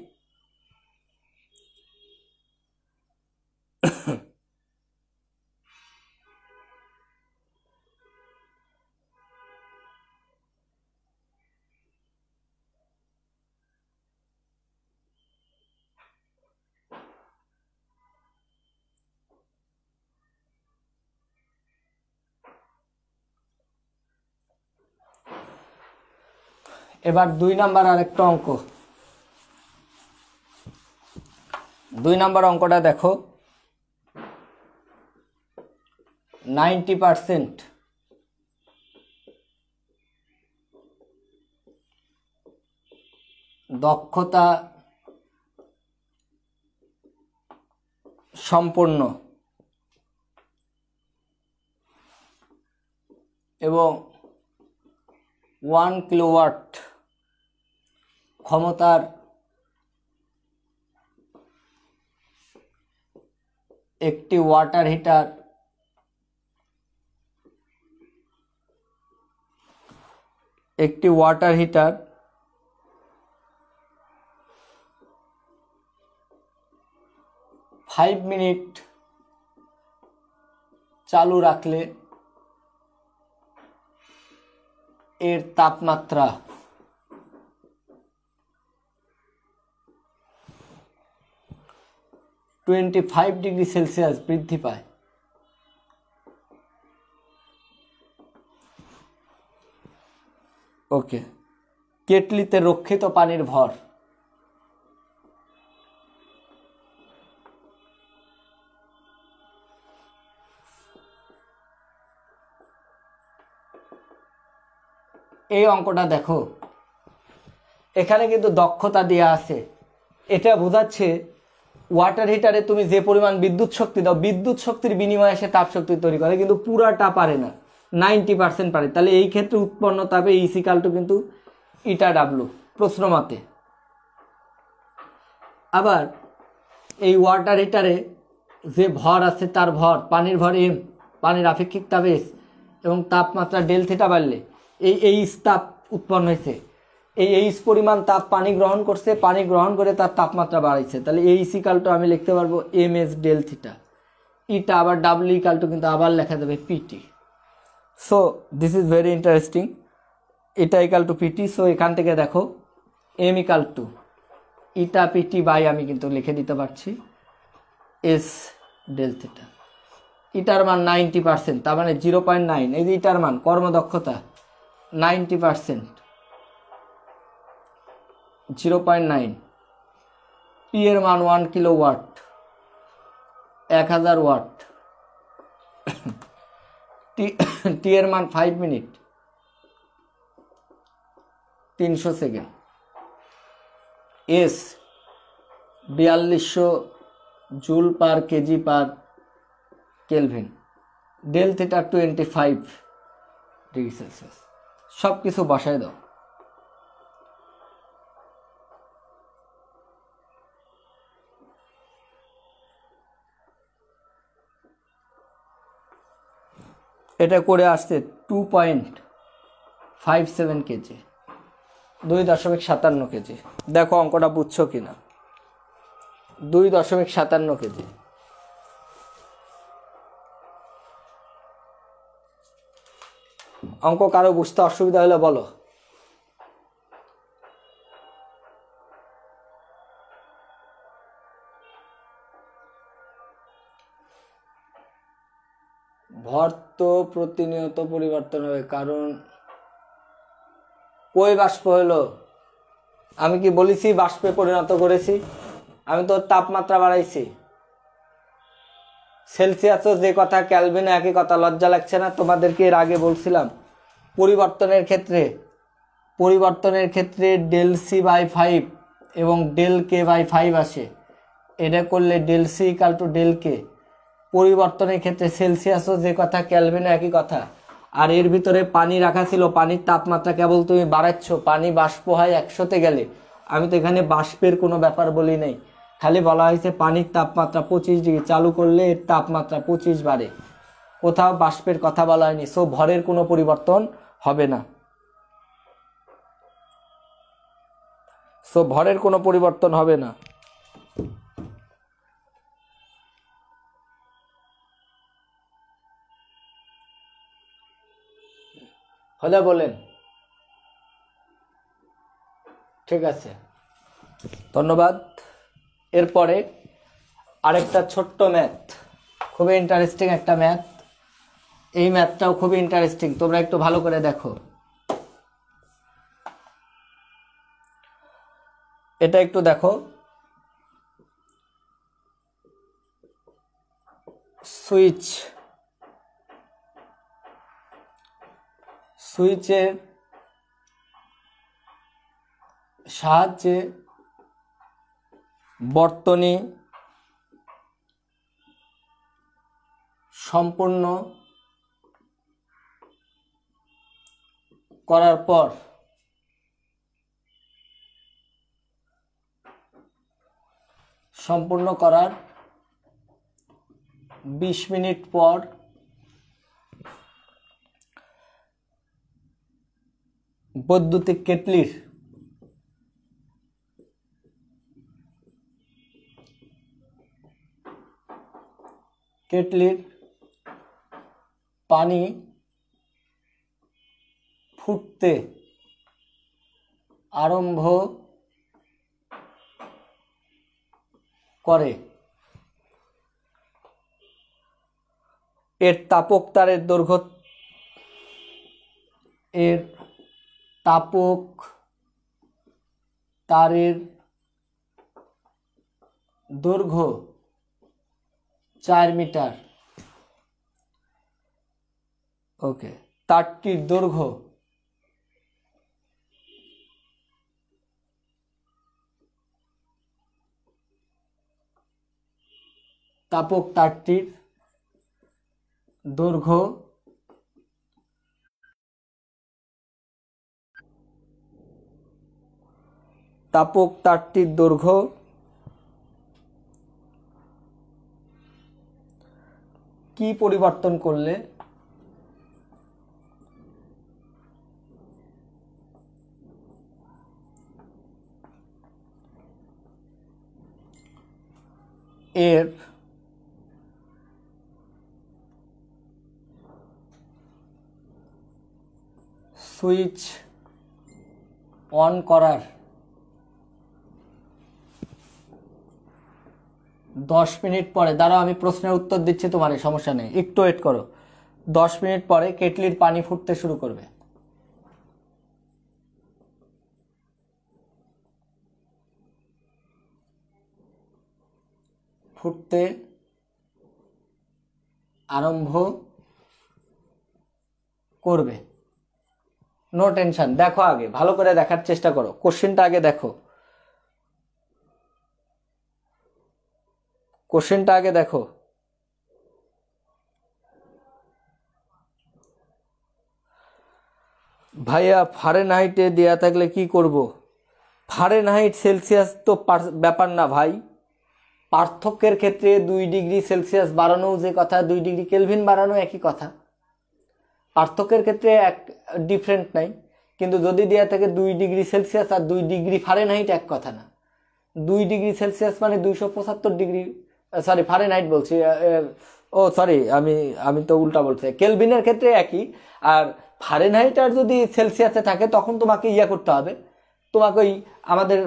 এবার 2 নাম্বার আরেকটা অঙ্ক। 2 নাম্বার অঙ্কটা দেখো, 90% দক্ষতা সম্পন্ন এবং 1 কিলোওয়াট ক্ষমতার একটি ওয়াটার হিটার ফাইভ মিনিট চালু রাখলে এর তাপমাত্রা 25 ডিগ্রি সেলসিয়াস বৃদ্ধি পায়। ওকে, কেটলিতে রক্ষিত পানির ভর। এই অঙ্কটা দেখো, এখানে কিন্তু দক্ষতা দেওয়া আছে। এটা বোঝাচ্ছে ওয়াটার হিটারে তুমি যে পরিমাণ বিদ্যুৎ শক্তি দাও, বিদ্যুৎ শক্তির বিনিময়ে সে তাপ শক্তি তৈরি করে, কিন্তু পুরাটা পারে না, 90% পারে। তাহলে এই ক্ষেত্রে উৎপন্ন তাপে ইসিকাল টু কিন্তু ইটা ডাব্লু প্রশ্ন মতে। আবার এই ওয়াটার হিটারে যে ভর আছে তার ভর, পানির ভর এম, পানির আপেক্ষিক তাপ এস, এবং তাপমাত্রা ডেল থিটা বাড়লে এই এইচ তাপ উৎপন্ন হয়েছে। এই এইচ পরিমাণ তাপ পানি গ্রহণ করছে, পানি গ্রহণ করে তার তাপমাত্রা বাড়াইছে। তাহলে এই ইসিকাল টু আমি লিখতে পারবো M S del theta. Eta আবার ডাব্লিউ ইকাল টু কিন্তু আবার লেখা যাবে PT. So this is very interesting. Eta equal to PT. সো এখান থেকে দেখো M equal to eta PT by আমি কিন্তু লিখে দিতে পারছি এস ডেল থিটা। ইটার মান 90%, তার মানে 0.9। এই যে ইটার মান কর্মদক্ষতা 90%, 0.9। পি এর মান 1 কিলোওয়াট, 1000 ওয়াট। টি এর মান 5 minute, 300 second. S 4200 joule per KG per kelvin. Del theta 25 degree Celsius. সব কিছু বসায় দাও। এটা করে আসছে 2.57 কেজি, 2.57 কেজি। দেখো অঙ্কটা বুঝছো কিনা। 2.57 কেজি। অঙ্ক কারো বুঝতে অসুবিধা হলে বলো। ভর তো প্রতিনিয়ত পরিবর্তন হবে, কারণ কই বাষ্প হলো? আমি কি বলেছি বাষ্পে পরিণত করেছি? আমি তো তাপমাত্রা বাড়াইছি। সেলসিয়াসও যে কথা, ক্যালভিনে একই কথা। লজ্জা লাগছে না? তোমাদেরকে এর আগে বলছিলাম পরিবর্তনের ক্ষেত্রে ডেল সি বাই 5 এবং ডেল কে বাই 5 আসে। এটা করলে del C equal to del K. পরিবর্তনের ক্ষেত্রে সেলসিয়াসও যে কথা, ক্যালভিনে একই কথা। আর এর ভিতরে পানি রাখা ছিল, পানির তাপমাত্রা কেবল তুমি বাড়াচ্ছ। পানি বাষ্প হয় 100-তে গেলে। আমি তো এখানে বাষ্পের কোনো ব্যাপার বলি নাই, খালি বলা হয়েছে পানির তাপমাত্রা 25 ডিগ্রি চালু করলে এর তাপমাত্রা 25 বাড়ে। কোথাও বাষ্পের কথা বলা হয়নি। সো ভরের কোনো পরিবর্তন হবে না। ভরের কোনো পরিবর্তন হবে না। হলে বলেন। ঠিক আছে, ধন্যবাদ। এরপরে আরেকটা ছোট্ট ম্যাথ, খুবই ইন্টারেস্টিং একটা ম্যাথ। এই ম্যাথটাও খুবই ইন্টারেস্টিং, তোমরা একটু ভালো করে দেখো। এটা একটু দেখো, সুইচের সাহায্যে বর্তনী সম্পূর্ণ করার পর সম্পূর্ণ করার 20 মিনিট পর বৈদ্যুতিক কেটলির পানি ফুটতে আরম্ভ করে। এর তাপক তারের দৈর্ঘ্য 4 মিটার। ওকে, তারটির দৈর্ঘ্য তাপক তারটির দৈর্ঘ্য কি পরিবর্তন করলে এর সুইচ অন করার 10 মিনিট পরে, দাঁড়াও আমি প্রশ্নের উত্তর দিচ্ছি, তোমার সমস্যা নেই, একটু ওয়েট করো। 10 মিনিট পরে কেটলির পানি ফুটতে শুরু করবে। ফুটতে আরম্ভ করবে। নো টেনশন, দেখো আগে ভালো করে দেখার চেষ্টা করো, কোশ্চেনটা আগে দেখো, ভাইয়া ফারেনহাইটে দেয়া থাকলে কি করব? ফারেনহাইট সেলসিয়াস তো ব্যাপার না ভাই, পার্থক্যের ক্ষেত্রে 2 ডিগ্রি সেলসিয়াস বাড়ানো যে কথা, 2 ডিগ্রি কেলভিন বাড়ানো একই কথা, পার্থক্যের ক্ষেত্রে এক ডিফারেন্ট নাই। কিন্তু যদি দেয়া থাকে 2 ডিগ্রি সেলসিয়াস আর 2 ডিগ্রি ফারেনহাইট এক কথা না। 2 ডিগ্রি সেলসিয়াস মানে 275 ডিগ্রি, সরি ফারেনহাইট বলছি, ও সরি আমি তো উল্টা বলছি, কেলভিনের ক্ষেত্রে একই। আর ফারেনহাইট আর যদি সেলসিয়াসে থাকে তখন তোমাকে করতে হবে, তোমাকে ওই আমাদের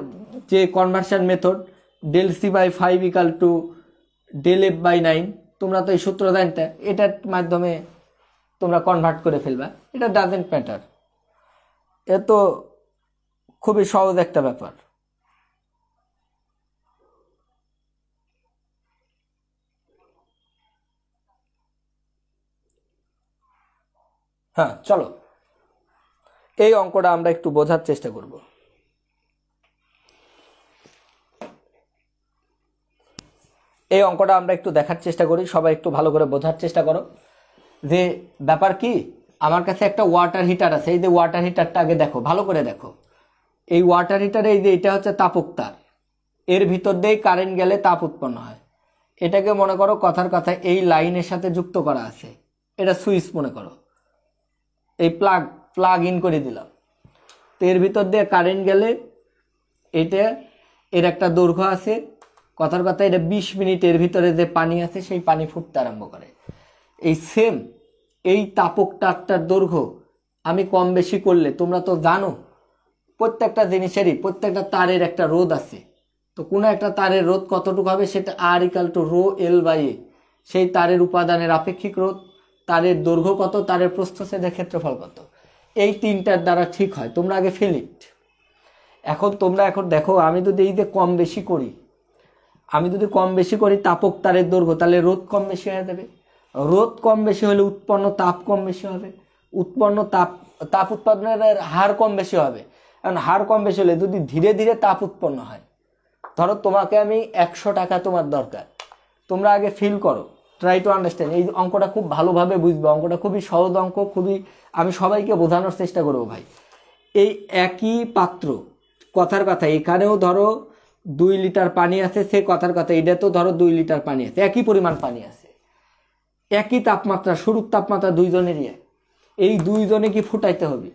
যে কনভার্সন মেথড ΔC/5 = ΔF/9, তোমরা তো এই সূত্র জানতে, এটার মাধ্যমে তোমরা কনভার্ট করে ফেলবা, এটা ডাজেন্ট ম্যাটার, এ তো খুবই সহজ একটা ব্যাপার। হ্যাঁ চলো, এই অঙ্কটা আমরা একটু বোঝার চেষ্টা করব। এই অঙ্কটা আমরা একটু দেখার চেষ্টা করি, সবাই একটু ভালো করে বোঝার চেষ্টা করো যে ব্যাপার কি। আমার কাছে একটা ওয়াটার হিটার আছে, এই যে ওয়াটার হিটারটা আগে দেখো, ভালো করে দেখো। এই ওয়াটার হিটারে এই যে এটা হচ্ছে তাপক তার, এর ভিতর দিয়ে কারেন্ট গেলে তাপ উৎপন্ন হয়। এটাকে মনে করো কথার কথা এই লাইনের সাথে যুক্ত করা আছে, এটা সুইচ মনে করো, এই প্লাগ ইন করে দিলাম। তো এর ভিতর দিয়ে কারেন্ট গেলে এটা এর একটা দৈর্ঘ্য আছে, কথার কথা এটা 20 মিনিটের ভিতরে যে পানি আছে সেই পানি ফুটতে আরম্ভ করে। এই সেম এই তাপক তারটার দৈর্ঘ্য আমি কম বেশি করলে, তোমরা তো জানো প্রত্যেকটা জিনিসেরই প্রত্যেকটা তারের একটা রোধ আছে, তো কোনো একটা তারের রোধ কতটুকু হবে সেটা R = ρL/A, সেই তারের উপাদানের আপেক্ষিক রোধ, তারের দৈর্ঘ্য কত, তারের প্রস্থচ্ছেদের ক্ষেত্রফল কত, এই তিনটার দ্বারা ঠিক হয়। তোমরা আগে ফিল ইট। এখন তোমরা এখন দেখো, আমি যদি এই যে কম বেশি করি, তাপক তারের দৈর্ঘ্য, তাহলে রোধ কম বেশি হয়ে যাবে। রোধ কম বেশি হলে উৎপন্ন তাপ কম বেশি হবে, উৎপন্ন তাপ উৎপাদনের হার কম বেশি হবে। কারণ হার কম বেশি হলে যদি ধীরে ধীরে তাপ উৎপন্ন হয়, ধরো তোমাকে আমি 100 টাকা তোমার দরকার, তোমরা আগে ফিল করো, ট্রাই টু আন্ডারস্ট্যান্ড। এই অঙ্কটা খুব ভালোভাবে বুঝবে, অঙ্কটা খুবই সহজ অঙ্ক, আমি সবাইকে বোঝানোর চেষ্টা করবো ভাই। এই একই পাত্র, কথার কথা এখানেও ধরো 2 লিটার পানি আছে, সে কথার কথা এটা তো ধরো 2 লিটার পানি আছে, একই পরিমাণ পানি আছে, একই তাপমাত্রা, শুরুর তাপমাত্রা দুইজনেরই এক। এই দুইজনে কি ফুটাইতে হবে,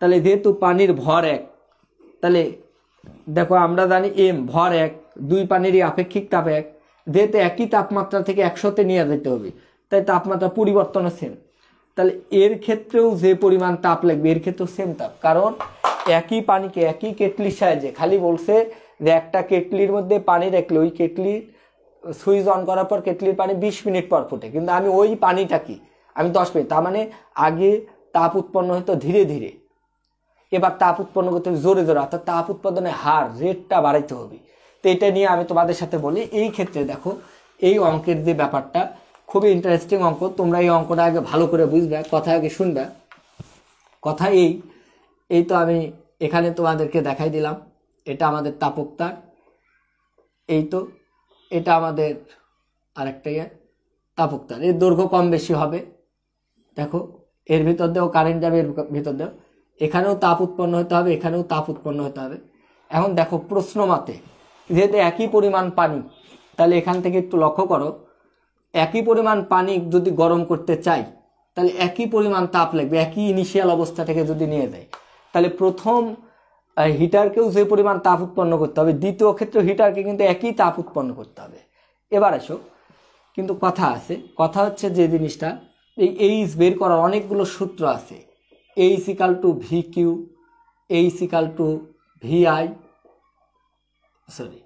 তাহলে যেহেতু পানির ভর এক, তাহলে দেখো আমরা জানি এম ভর এক, দুই পানিরই আপেক্ষিক তাপ এক, যেহেতু একই তাপমাত্রা থেকে 100-তে নিয়ে যেতে হবে, তাই তাপমাত্রা পরিবর্তনও সেম। তাহলে এর ক্ষেত্রেও যে পরিমাণ তাপ লাগবে এর ক্ষেত্রেও সেম তাপ, কারণ একই পানিকে একই কেটলির সাহায্যে, খালি বলছে যে একটা কেটলির মধ্যে পানি রাখলে ওই কেটলির সুইচ অন করার পর কেটলির পানি 20 মিনিট পর ফুটে, কিন্তু আমি ওই পানিটা কি আমি 10 মিনিট, তার মানে আগে তাপ উৎপন্ন হতো ধীরে ধীরে, এবার তাপ উৎপন্ন করতে হবে জোরে জোরে, অর্থাৎ তাপ উৎপাদনের হার রেটটা বাড়াইতে হবে। তো এটা নিয়ে আমি তোমাদের সাথে বলি। এই ক্ষেত্রে দেখো এই অঙ্কের যে ব্যাপারটা খুবই ইন্টারেস্টিং অঙ্ক, তোমরা এই অঙ্কটা আগে ভালো করে বুঝবে, কথা আগে শুনবে। কথা এই তো আমি এখানে তোমাদেরকে দেখাই দিলাম, এটা আমাদের তাপক তার, এই তো এটা আমাদের আরেকটা তাপক তার, এর দৈর্ঘ্য কম বেশি হবে। দেখো এর ভিতর দিয়েও কারেন্ট যাবে, এর ভিতর দিয়েও, এখানেও তাপ উৎপন্ন হতে হবে, এখানেও তাপ উৎপন্ন হতে হবে। এখন দেখো প্রশ্ন মতে যেহেতু একই পরিমাণ পানি, তাহলে এখান থেকে একটু লক্ষ্য করো, একই পরিমাণ পানি যদি গরম করতে চাই তাহলে একই পরিমাণ তাপ লাগবে, একই ইনিশিয়াল অবস্থা থেকে যদি নিয়ে দেয়, তাহলে প্রথম হিটারকেও যে পরিমাণ তাপ উৎপন্ন করতে হবে, দ্বিতীয় ক্ষেত্রে হিটারকে কিন্তু একই তাপ উৎপন্ন করতে হবে। এবার আসো, কিন্তু কথা আছে, কথা হচ্ছে যে জিনিসটা, এই এইচ বের করার অনেকগুলো সূত্র আছে। H equal to V Q, H equal to V I, sorry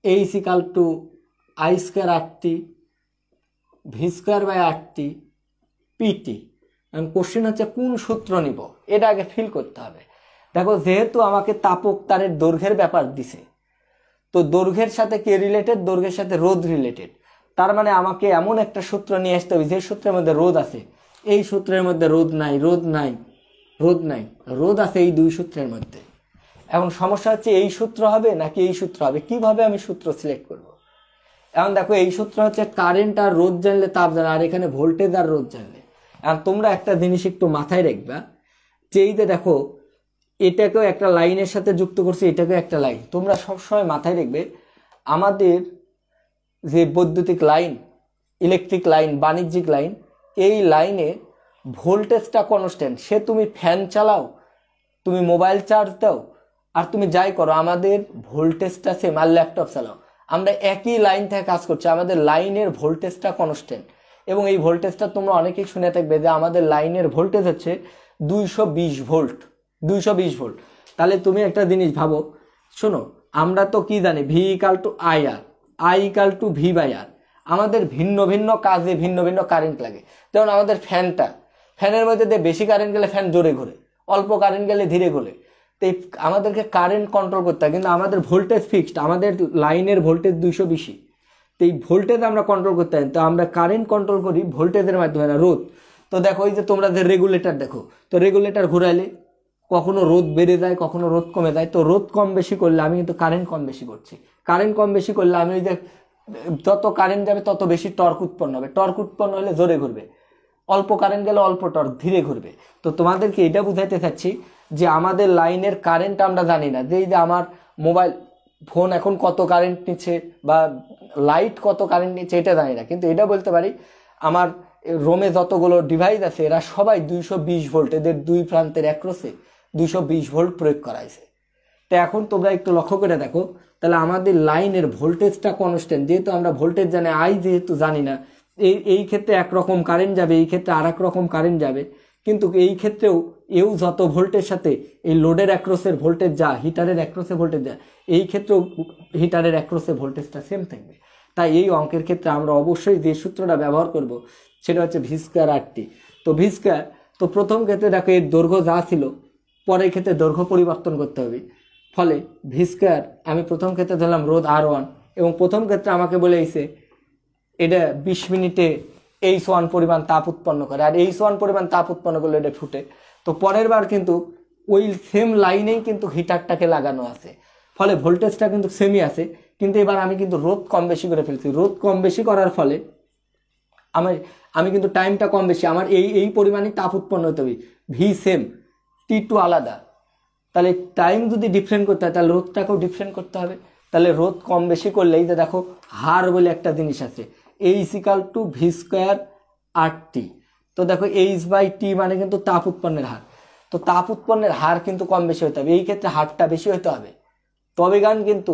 H equal to I square R T, V square by R T, PT. Question হচ্ছে কোন সূত্র নিব, এটা আগে ফিল করতে হবে। দেখো যেহেতু আমাকে তাপক তারের দৈর্ঘ্যের ব্যাপার দিছে, তো দৈর্ঘ্যের সাথে কে রিলেটেড, দৈর্ঘ্যের সাথে রোধ রিলেটেড, তার মানে আমাকে এমন একটা সূত্র নিয়ে আসতে হবে যে সূত্রের মধ্যে রোধ আছে, এই সূত্রের মধ্যে রোধ নাই, রোধ নাই, রোধ নাই, রোধ আছে এই দুই সূত্রের মধ্যে। এখন সমস্যা হচ্ছে এই সূত্র হবে নাকি এই সূত্র হবে, কিভাবে আমি সূত্র সিলেক্ট করব। এখন দেখো এই সূত্র হচ্ছে কারেন্ট আর রোধ জানলে তাপ জানা, আর এখানে ভোল্টেজ আর রোধ জানলে। এখন তোমরা একটা জিনিস একটু মাথায় রাখবা, যে এই যে দেখো এটাকেও একটা লাইনের সাথে যুক্ত করছে, এটাকেও একটা লাইন, তোমরা সবসময় মাথায় রাখবে আমাদের যে বৈদ্যুতিক লাইন, ইলেকট্রিক লাইন, বাণিজ্যিক লাইন, এই লাইনে ভোল্টেজটা কনস্ট্যান্ট। সে তুমি ফ্যান চালাও, তুমি মোবাইল চার্জ দাও, আর তুমি যাই করো, আমাদের ভোল্টেজটা সেম, আর ল্যাপটপ চালাও, আমরা একই লাইন থেকে কাজ করছি, আমাদের লাইনের ভোল্টেজটা কনস্ট্যান্ট। এবং এই ভোল্টেজটা তোমরা অনেকেই শুনে থাকবে যে আমাদের লাইনের ভোল্টেজ হচ্ছে 220 ভোল্ট, 220 ভোল্ট। তাহলে তুমি একটা জিনিস ভাবো, শোনো, আমরা তো কি জানি V equal to I R, I equal to V by R. আমাদের ভিন্ন ভিন্ন কাজে ভিন্ন ভিন্ন কারেন্ট লাগে। যেমন আমাদের ফ্যানটা, ফ্যানের মধ্যে দিয়ে বেশি কারেন্ট গেলে ফ্যান জোরে ঘোরে, অল্প কারেন্ট গেলে ধীরে ঘোরে। তো আমাদেরকে কারেন্ট কন্ট্রোল করতে হয়, কিন্তু আমাদের ভোল্টেজ ফিক্সড, আমাদের লাইনের ভোল্টেজ 220। তো এই ভোল্টেজ আমরা কন্ট্রোল করতে হয়, তো আমরা কারেন্ট কন্ট্রোল করি ভোল্টেজের মাধ্যমে না রোধ। তো দেখো এই যে তোমরা যে রেগুলেটর দেখো, তো রেগুলেটর ঘুরাইলে কখনো রোধ বেড়ে যায়, কখনো রোধ কমে যায়। তো রোধ কম বেশি করলে আমি কিন্তু কারেন্ট কম বেশি করছি, কারেন্ট কম বেশি করলে আমি ওই যে যত কারেন্ট যাবে তত বেশি টর্ক উৎপন্ন হবে, টর্ক উৎপন্ন হলে জোরে ঘুরবে, অল্প কারেন্ট গেলে অল্প টর্ক ধীরে ঘুরবে। তো তোমাদেরকে এটা বুঝাইতে চাচ্ছি যে আমাদের লাইনের কারেন্ট আমরা জানি না, যে এই যে আমার মোবাইল ফোন এখন কত কারেন্ট নিচ্ছে বা লাইট কত কারেন্ট নিচ্ছে এটা জানি না, কিন্তু এটা বলতে পারি আমার রোমে যতগুলো ডিভাইস আছে এরা সবাই 220 ভোল্ট, এদের দুই প্রান্তের একরসে 220 ভোল্ট প্রয়োগ করা হয়েছে। তো এখন তোমরা একটু লক্ষ্য করে দেখো, তাহলে আমাদের লাইনের ভোল্টেজটা কনস্ট্যান্ট, যেহেতু আমরা ভোল্টেজ জানি, আই যেহেতু জানি না, এই ক্ষেত্রে একরকম কারেন্ট যাবে, এই ক্ষেত্রে আর এক রকম কারেন্ট যাবে। কিন্তু এই ক্ষেত্রেও এও যত ভোল্টের সাথে এই লোডের অ্যাক্রসের ভোল্টেজ যা, হিটারের অ্যাক্রসে ভোল্টেজ যা, এই ক্ষেত্রেও হিটারের অ্যাক্রসে ভোল্টেজটা সেম থাকবে। তাই এই অঙ্কের ক্ষেত্রে আমরা অবশ্যই যে সূত্রটা ব্যবহার করব সেটা হচ্ছে ভি স্কোয়ার আর টি। তো ভি স্কোয়ার, তো প্রথম ক্ষেত্রে দেখো এর দৈর্ঘ্য যা ছিল, পরের ক্ষেত্রে দৈর্ঘ্য পরিবর্তন করতে হবে। ফলে ভি স্কোয়ার আমি প্রথম ক্ষেত্রে ধরলাম রোধ R1 এবং প্রথম ক্ষেত্রে আমাকে বলে দিয়েছে এটা 20 মিনিটে H1 পরিমাণ তাপ উৎপন্ন করে, আর H1 পরিমাণ তাপ উৎপন্ন করলে এটা ফুটে। তো পরের বার কিন্তু ওই সেম লাইনেই কিন্তু হিটারটাকে লাগানো আছে, ফলে ভোল্টেজটা কিন্তু সেমই আছে, কিন্তু এবার আমি কিন্তু রোধ কম বেশি করে ফেলছি। রোধ কম বেশি করার ফলে আমি কিন্তু টাইমটা কম বেশি, আমার এই পরিমাণে তাপ উৎপন্ন হতে হবে। ভি সেম, T2 আলাদা, তাহলে টাইম যদি ডিফারেন্ট করতে হয় তাহলে রোধটাকেও ডিফারেন্ট করতে হবে। তাহলে রোধ কম বেশি করলেই তো দেখো হার বলে একটা জিনিস আছে, H=V স্কোয়ার RT। তো দেখো H/T মানে কিন্তু তাপ উৎপন্নের হার, তো তাপ উৎপন্নের হার কিন্তু কম বেশি হতে হবে, এই ক্ষেত্রে হারটা বেশি হতে হবে, তবে গান কিন্তু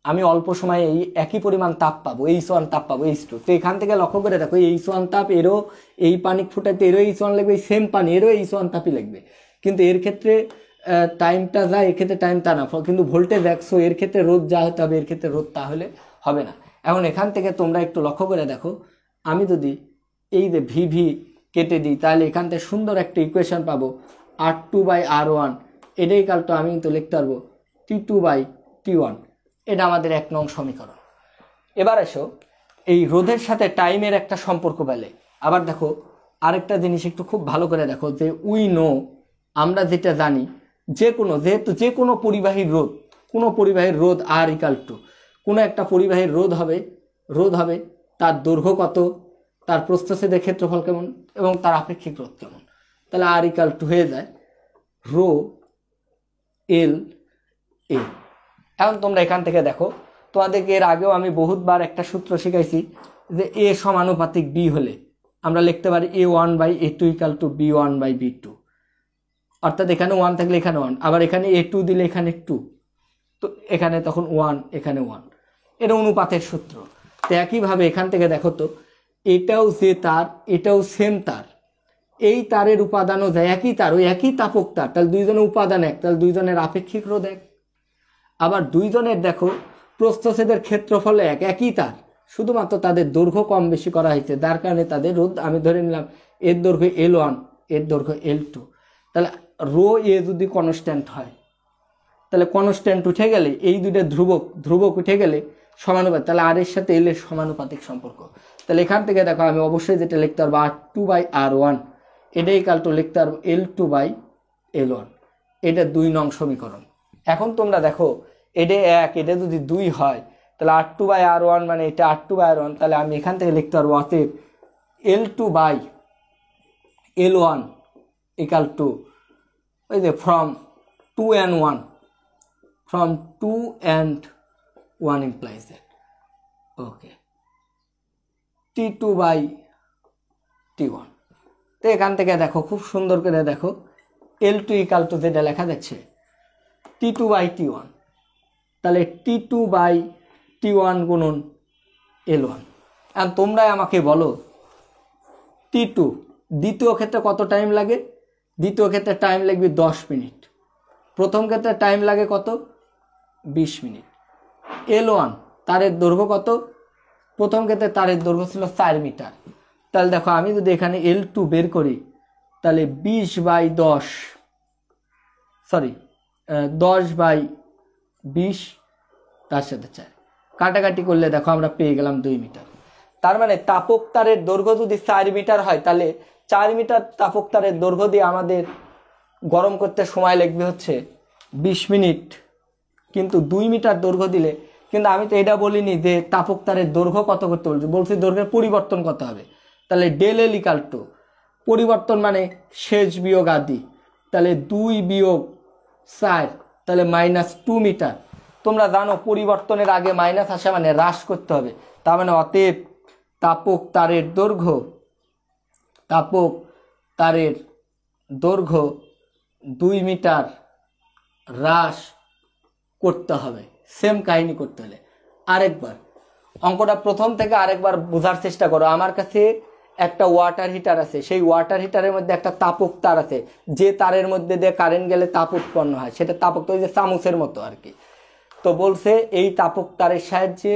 আমি অল্প সময়ে এই একই পরিমাণ তাপ পাবো, H1 তাপ পাবো H2। তো এখান থেকে লক্ষ্য করে দেখো H1 তাপ, এরও এই পানি ফুটাইতে এরও H1 লাগবে, এই সেম পানি এরও H1 তাপই লাগবে, কিন্তু এর ক্ষেত্রে টাইমটা যায়, এর ক্ষেত্রে টাইম তা না, কিন্তু ভোল্টেজ 100, এর ক্ষেত্রে রোধ যা হতে হবে এর ক্ষেত্রে রোধ তাহলে হবে না। এখন এখান থেকে তোমরা একটু লক্ষ্য করে দেখো, আমি যদি এই যে ভি কেটে দিই তাহলে এখান থেকে সুন্দর একটা ইকুয়েশন পাবো, R2/R1, এটাই কালটা আমি কিন্তু লিখতে পারবো T2/T1। এটা আমাদের 1 নং সমীকরণ। এবার এসো এই রোধের সাথে টাইমের একটা সম্পর্ক পেলে, আবার দেখো আরেকটা জিনিস একটু খুব ভালো করে দেখো, যে উই নো, আমরা যেটা জানি যেহেতু যে কোনো পরিবাহীর রোধ, কোনো পরিবাহীর রোধ R=, কোনো একটা পরিবাহীর রোধ হবে তার দৈর্ঘ্য কত, তার প্রস্থচ্ছেদের ক্ষেত্রফল কেমন এবং তার আপেক্ষিক রোধ কেমন। তাহলে R= হয়ে যায় ρ L A। এখন তোমরা এখান থেকে দেখো, তোমাদেরকে এর আগেও আমি বহুতবার একটা সূত্র শিখাইছি, যে A সমানুপাতিক B হলে আমরা লিখতে পারি A1/A2 = B1/B2, অর্থাৎ এখানে 1 থাকলে এখানে 1, আবার এখানে A2 দিলে এখানে 2, তো এখানে তখন 1, এখানে 1, এটা অনুপাতের সূত্র। তো একইভাবে এখান থেকে দেখো তো, এটাও যে তার, এটাও সেম তার, এই তারের উপাদানও যায় একই তার, ওই একই তাপক তার, তাহলে দুইজনের উপাদান এক, তাহলে দুইজনের আপেক্ষিক রোধ এক। আবার দুইজনের দেখো প্রস্থচ্ছেদের ক্ষেত্রফল একই তার, শুধুমাত্র তাদের দৈর্ঘ্য কম বেশি করা হয়েছে, যার কারণে তাদের রোধ আমি ধরে নিলাম এর দৈর্ঘ্য L1, এর দৈর্ঘ্য L2। তাহলে ρ A যদি কনস্ট্যান্ট হয়, তাহলে কনস্ট্যান্ট উঠে গেলে এই দুইটা ধ্রুবক উঠে গেলে সমানুপাতিক, তাহলে R এর সাথে L এর সমানুপাতিক সম্পর্ক। তাহলে এখান থেকে দেখো আমি অবশ্যই যেটা লিখতে পারবো R2/R1, এটাই কালটো লিখতে পারবো L2/L1, এটা 2 নং সমীকরণ। এখন তোমরা দেখো এটা 1, এটা যদি 2 হয় তাহলে R2/R1 মানে এটা R2/R1, তাহলে আমি এখান থেকে লিখতে পারবো অতএব L2/L1 = ওই যে from 2 and 1 implies that okay T2/T1। তো এখান থেকে দেখো খুব সুন্দর করে দেখো L2 = যেটা লেখা যাচ্ছে T2/T1, তাহলে T2/T1 গুণন L1। আর তোমরা আমাকে বলো T2 দ্বিতীয় ক্ষেত্রে কত টাইম লাগে? দ্বিতীয় ক্ষেত্রে টাইম লাগবে 10 মিনিট, প্রথম ক্ষেত্রে টাইম লাগে কত? 20 মিনিট। L1 তারের দৈর্ঘ্য কত? প্রথম ক্ষেত্রে তারের দৈর্ঘ্য ছিল 4 মিটার, তাহলে দেখো আমি যদি এখানে L2 বের করি তাহলে 10/20 তার সাথে 4 কাটাকাটি করলে দেখো আমরা পেয়ে গেলাম 2 মিটার। তার মানে তাপক তারের দৈর্ঘ্য যদি 4 মিটার হয় তাহলে 4 মিটার তাপক তারের দৈর্ঘ্য দিয়ে আমাদের গরম করতে সময় লাগবে হচ্ছে 20 মিনিট, কিন্তু 2 মিটার দৈর্ঘ্য দিলে, কিন্তু আমি তো এটা বলিনি যে তাপক তারের দৈর্ঘ্য কত করতে বলছি দৈর্ঘ্যের পরিবর্তন কত হবে। তাহলে del L = পরিবর্তন মানে শেষ বিয়োগ আদি, তাহলে 2 - 4 তাহলে -2 মিটার। তোমরা জানো পরিবর্তনের আগে মাইনাস আসা মানে হ্রাস করতে হবে, তার মানে অতএব তাপক তারের দৈর্ঘ্য 2 মিটার হ্রাস করতে হবে। সেম কাহিনী করতে হলে আরেকবার অঙ্কটা প্রথম থেকে আরেকবার বোঝার চেষ্টা করো। আমার কাছে একটা ওয়াটার হিটার আছে, সেই ওয়াটার হিটারের মধ্যে একটা তাপক তার আছে, যে তারের মধ্যে দিয়ে কারেন্ট গেলে তাপ উৎপন্ন হয়, সেটা তাপক তার, যে চামচের মতো আর কি। তো বলছে এই তাপক তারের সাহায্যে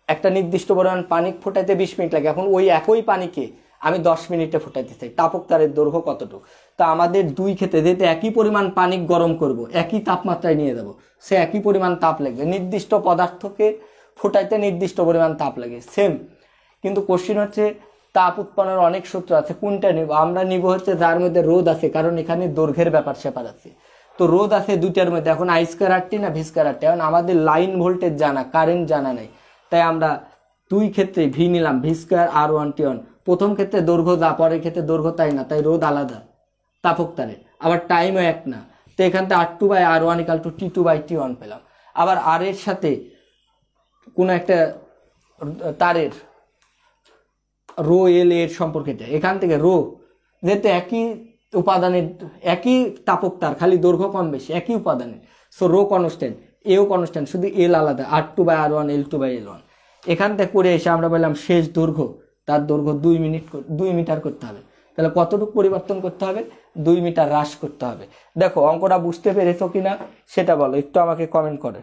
একটা নির্দিষ্ট পরিমাণ পানি ফোটাইতে 20 মিনিট লাগে। এখন ওই একই পানিকে আমি 10 মিনিটে ফুটাইতে চাই, তাপক তারের দৈর্ঘ্য কতটুকু। তা আমাদের দুই ক্ষেত্রে যেহেতু একই পরিমাণ পানি গরম করব, একই তাপমাত্রায় নিয়ে যাব, সে একই পরিমাণ তাপ লাগবে। নির্দিষ্ট পদার্থকে ফুটাইতে নির্দিষ্ট পরিমাণ তাপ লাগে, সেম। কিন্তু কোশ্চিন হচ্ছে তাপ উৎপন্নের অনেক সূত্র আছে, কোনটা নিব? আমরা নিব হচ্ছে যার মধ্যে রোধ আছে, কারণ এখানে দৈর্ঘ্যের ব্যাপার স্যাপার আছে। তো রোধ আছে দুইটার মধ্যে, এখন আই স্কয়ার আর টি না ভি স্কয়ার আর টি। এখন আমাদের লাইন ভোল্টেজ জানা, কারেন্ট জানা নেই, তাই আমরা দুই ক্ষেত্রে ভি নিলাম, ভি স্কয়ার আর ওয়ান টি ওয়ান। প্রথম ক্ষেত্রে দৈর্ঘ্য যা, পরের ক্ষেত্রে দৈর্ঘ্য তাই না, তাই রোধ আলাদা তাপক তারের, আবার টাইমও এক না। তো এখান থেকে R two by R one equal to T two by T one পেলাম। আবার আর এর সাথে কোনো একটা তারের রো এল এর সম্পর্কটা, এখান থেকে রো যেহেতু একই উপাদানের, একই তাপক তার, খালি দৈর্ঘ্য কম বেশি, একই উপাদানের, সো রো কনস্ট্যান্ট, এও কনস্ট্যান্ট, শুধু এল আলাদা, R two by R one, L two by L one. এখান থেকে করে এসে আমরা বললাম শেষ দৈর্ঘ্য, তার দৈর্ঘ্য 2 মিটার করতে হবে। তাহলে কতটুকু পরিবর্তন করতে হবে? 2 মিটার হ্রাস করতে হবে। দেখো অঙ্কটা বুঝতে পেরেছো কিনা সেটা বলো, একটু আমাকে কমেন্ট করে।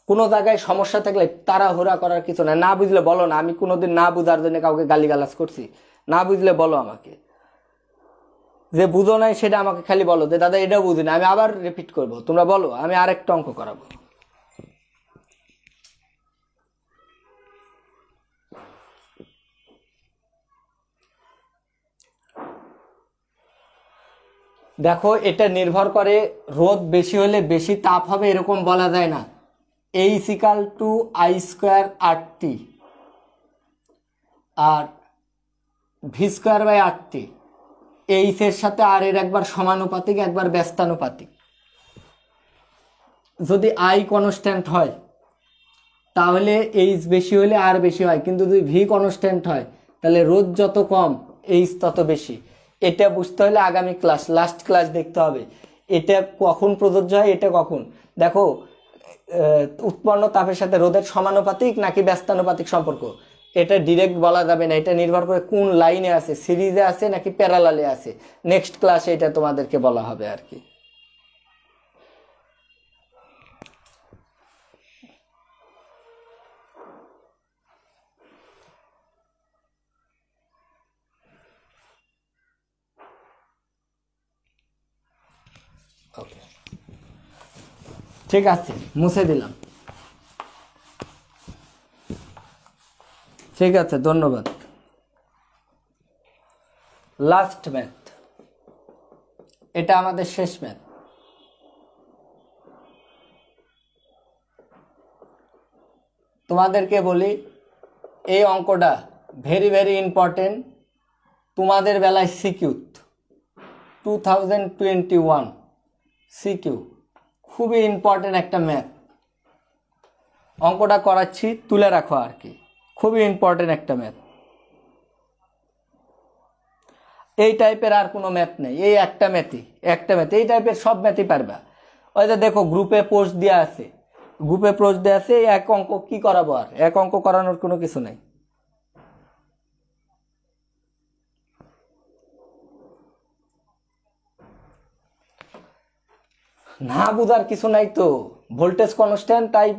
কোনো জায়গায় সমস্যা থাকলে তাড়াহুড়া করার কিছু না, না বুঝলে বলো না। আমি কোনোদিন না বুঝার জন্য কাউকে গালিগালাজ করছি? না বুঝলে বলো আমাকে, যে বুঝো নাই সেটা আমাকে খালি বলো যে দাদা এটা বুঝি না, আমি আবার রিপিট করব, তোমরা বলো, আমি আরেকটা অঙ্ক করাবো। দেখো এটা নির্ভর করে, রোদ বেশি হলে বেশি তাপ হবে এরকম বলা যায় না। H equal to I square R T, আর V square by R T. H এর সাথে আর এর একবার সমানুপাতিক, একবার ব্যস্তানুপাতিক। যদি আই কনস্ট্যান্ট হয় তাহলে এইচ বেশি হলে আর বেশি হয়, কিন্তু যদি ভি কনস্ট্যান্ট হয় তাহলে রোদ যত কম এইচ তত বেশি। এটা বুঝতে হলে আগামী ক্লাস, লাস্ট ক্লাস দেখতে হবে এটা কখন প্রযোজ্য হয়, এটা কখন। দেখো উৎপন্ন তাপের সাথে রোদের সমানুপাতিক নাকি ব্যস্তানুপাতিক সম্পর্ক, এটা ডিরেক্ট বলা যাবে না, এটা নির্ভর করে কোন লাইনে আছে, সিরিজে আছে নাকি প্যারালালে আছে। নেক্সট ক্লাসে এটা তোমাদেরকে বলা হবে আর কি। ওকে, ঠিক আছে, মুছে দিলাম। ঠিক আছে, ধন্যবাদ। লাস্ট ম্যাথ, এটা আমাদের শেষ ম্যাথ। তোমাদেরকে বলি এই অঙ্কটা ভেরি ভেরি ইম্পর্টেন্ট, তোমাদের বেলায় সিকিউত 2021 সিকিউ, খুবই ইম্পর্টেন্ট একটা ম্যাথ। অঙ্কটা করাচ্ছি, তুলে রাখো আর কি, খুবই ইম্পর্টেন্ট একটা ম্যাথ। এই টাইপের আর কোনো ম্যাথ নেই, এই একটা ম্যাথই, একটা ম্যাথ, এই টাইপের সব ম্যাথই পারবা। ওই যে দেখো গ্রুপে পোস্ট দেওয়া আছে, গ্রুপে পোস্ট দেওয়া আছে, এক অঙ্ক কি করাবো, আর এক অঙ্ক করানোর কোনো কিছু নেই। না বুঝার কিছু নাই তো, ভোল্টেজ কনস্ট্যান্ট, তাই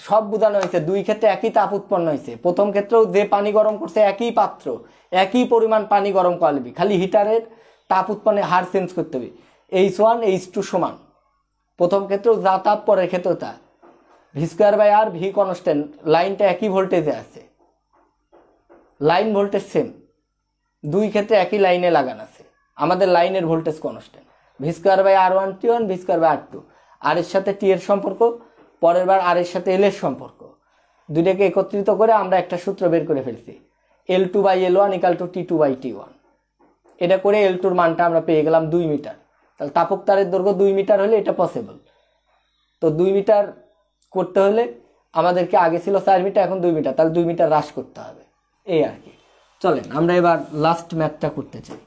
সব বোঝানো হয়েছে। দুই ক্ষেত্রে একই তাপ উৎপন্ন হয়েছে, প্রথম ক্ষেত্রেও যে পানি গরম করছে একই পাত্র, একই পরিমাণ পানি গরম করবি, খালি হিটারের তাপ উৎপন্নের হার চেঞ্জ করতে হবে। H1 H2 সমান, প্রথম ক্ষেত্রেও যা তাপ, পরের ক্ষেত্রেও তা। V square by R, V constant, লাইনটা একই ভোল্টেজে আছে, লাইন ভোল্টেজ সেম, দুই ক্ষেত্রে একই লাইনে লাগানো আছে। আমাদের লাইনের voltage constant, V square by R one T one, V square by R two. আর এর সাথে টি এর সম্পর্ক, পরের বার আর এর সাথে এল এর সম্পর্ক, দুইটাকে একত্রিত করে আমরা একটা সূত্র বের করে ফেলছি, L two by L one equal to T two by T one. এটা করে এল টুর মানটা আমরা পেয়ে গেলাম 2 মিটার। তাহলে তাপক তারের দৈর্ঘ্য 2 মিটার হলে এটা পসিবল। তো 2 মিটার করতে হলে আমাদেরকে আগে ছিল 4 মিটার, এখন 2 মিটার, তাহলে 2 মিটার হ্রাস করতে হবে, এই আর কি। চলেন আমরা এবার লাস্ট ম্যাথটা করতে চাই।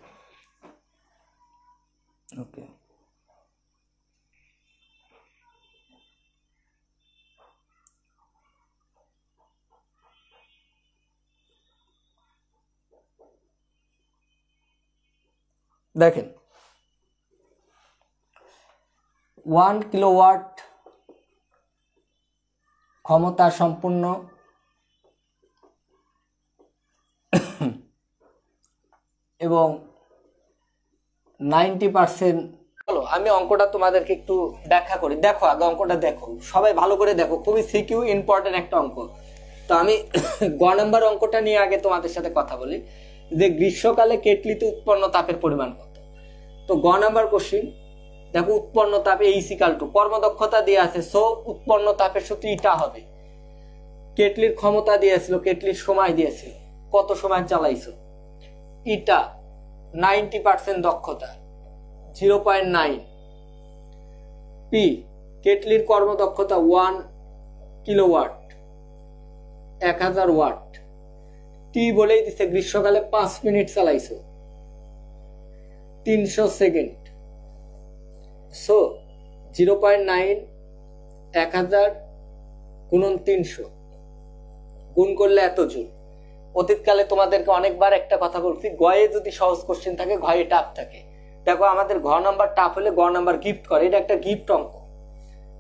ওকে, দেখেন 1 কিলোওয়াট ক্ষমতা সম্পূর্ণ এবং 90%। চলো আমি অঙ্কটা তোমাদেরকে একটু ব্যাখ্যা করি। দেখো আগে অঙ্কটা দেখো, সবাই ভালো করে দেখো, খুবই সিকিউ ইম্পর্টেন্ট একটা অঙ্ক। তো আমি গ নাম্বার অঙ্কটা নিয়ে আগে তোমাদের সাথে কথা বলি যে গ্রীষ্মকালে কেটলিতে উৎপন্ন তাপের পরিমাণ কত। তো গ নাম্বার কোশ্চিন দেখো, উৎপন্ন তাপ H=, কর্মদক্ষতা দিয়ে আছে, সো উৎপন্ন তাপের সূত্র ইটা হবে। কেটলির ক্ষমতা দিয়েছিল, কেটলির সময় দিয়েছিল, কত সময় চালাইছো, ইটা 90% দক্ষতা 0.9। পি কেটলির কর্মদক্ষতা 1 কিলোওয়াট 1000 ওয়াট। টি বলেই দিছে গ্রীষ্মকালে 5 মিনিট চালাইছো 300 সেকেন্ড, সো 0.9 1000 গুণন 300 গুণ করলে এত জুল। অতীতকালে তোমাদেরকে অনেকবার একটা কথা বলছি, গয়ে যদি সহজ কোশ্চেন থাকে ঘয়ে টাফ থাকে। দেখো আমাদের ঘ নাম্বার টাফ হলে গ নাম্বার গিফট করে, এটা একটা গিফট অঙ্ক।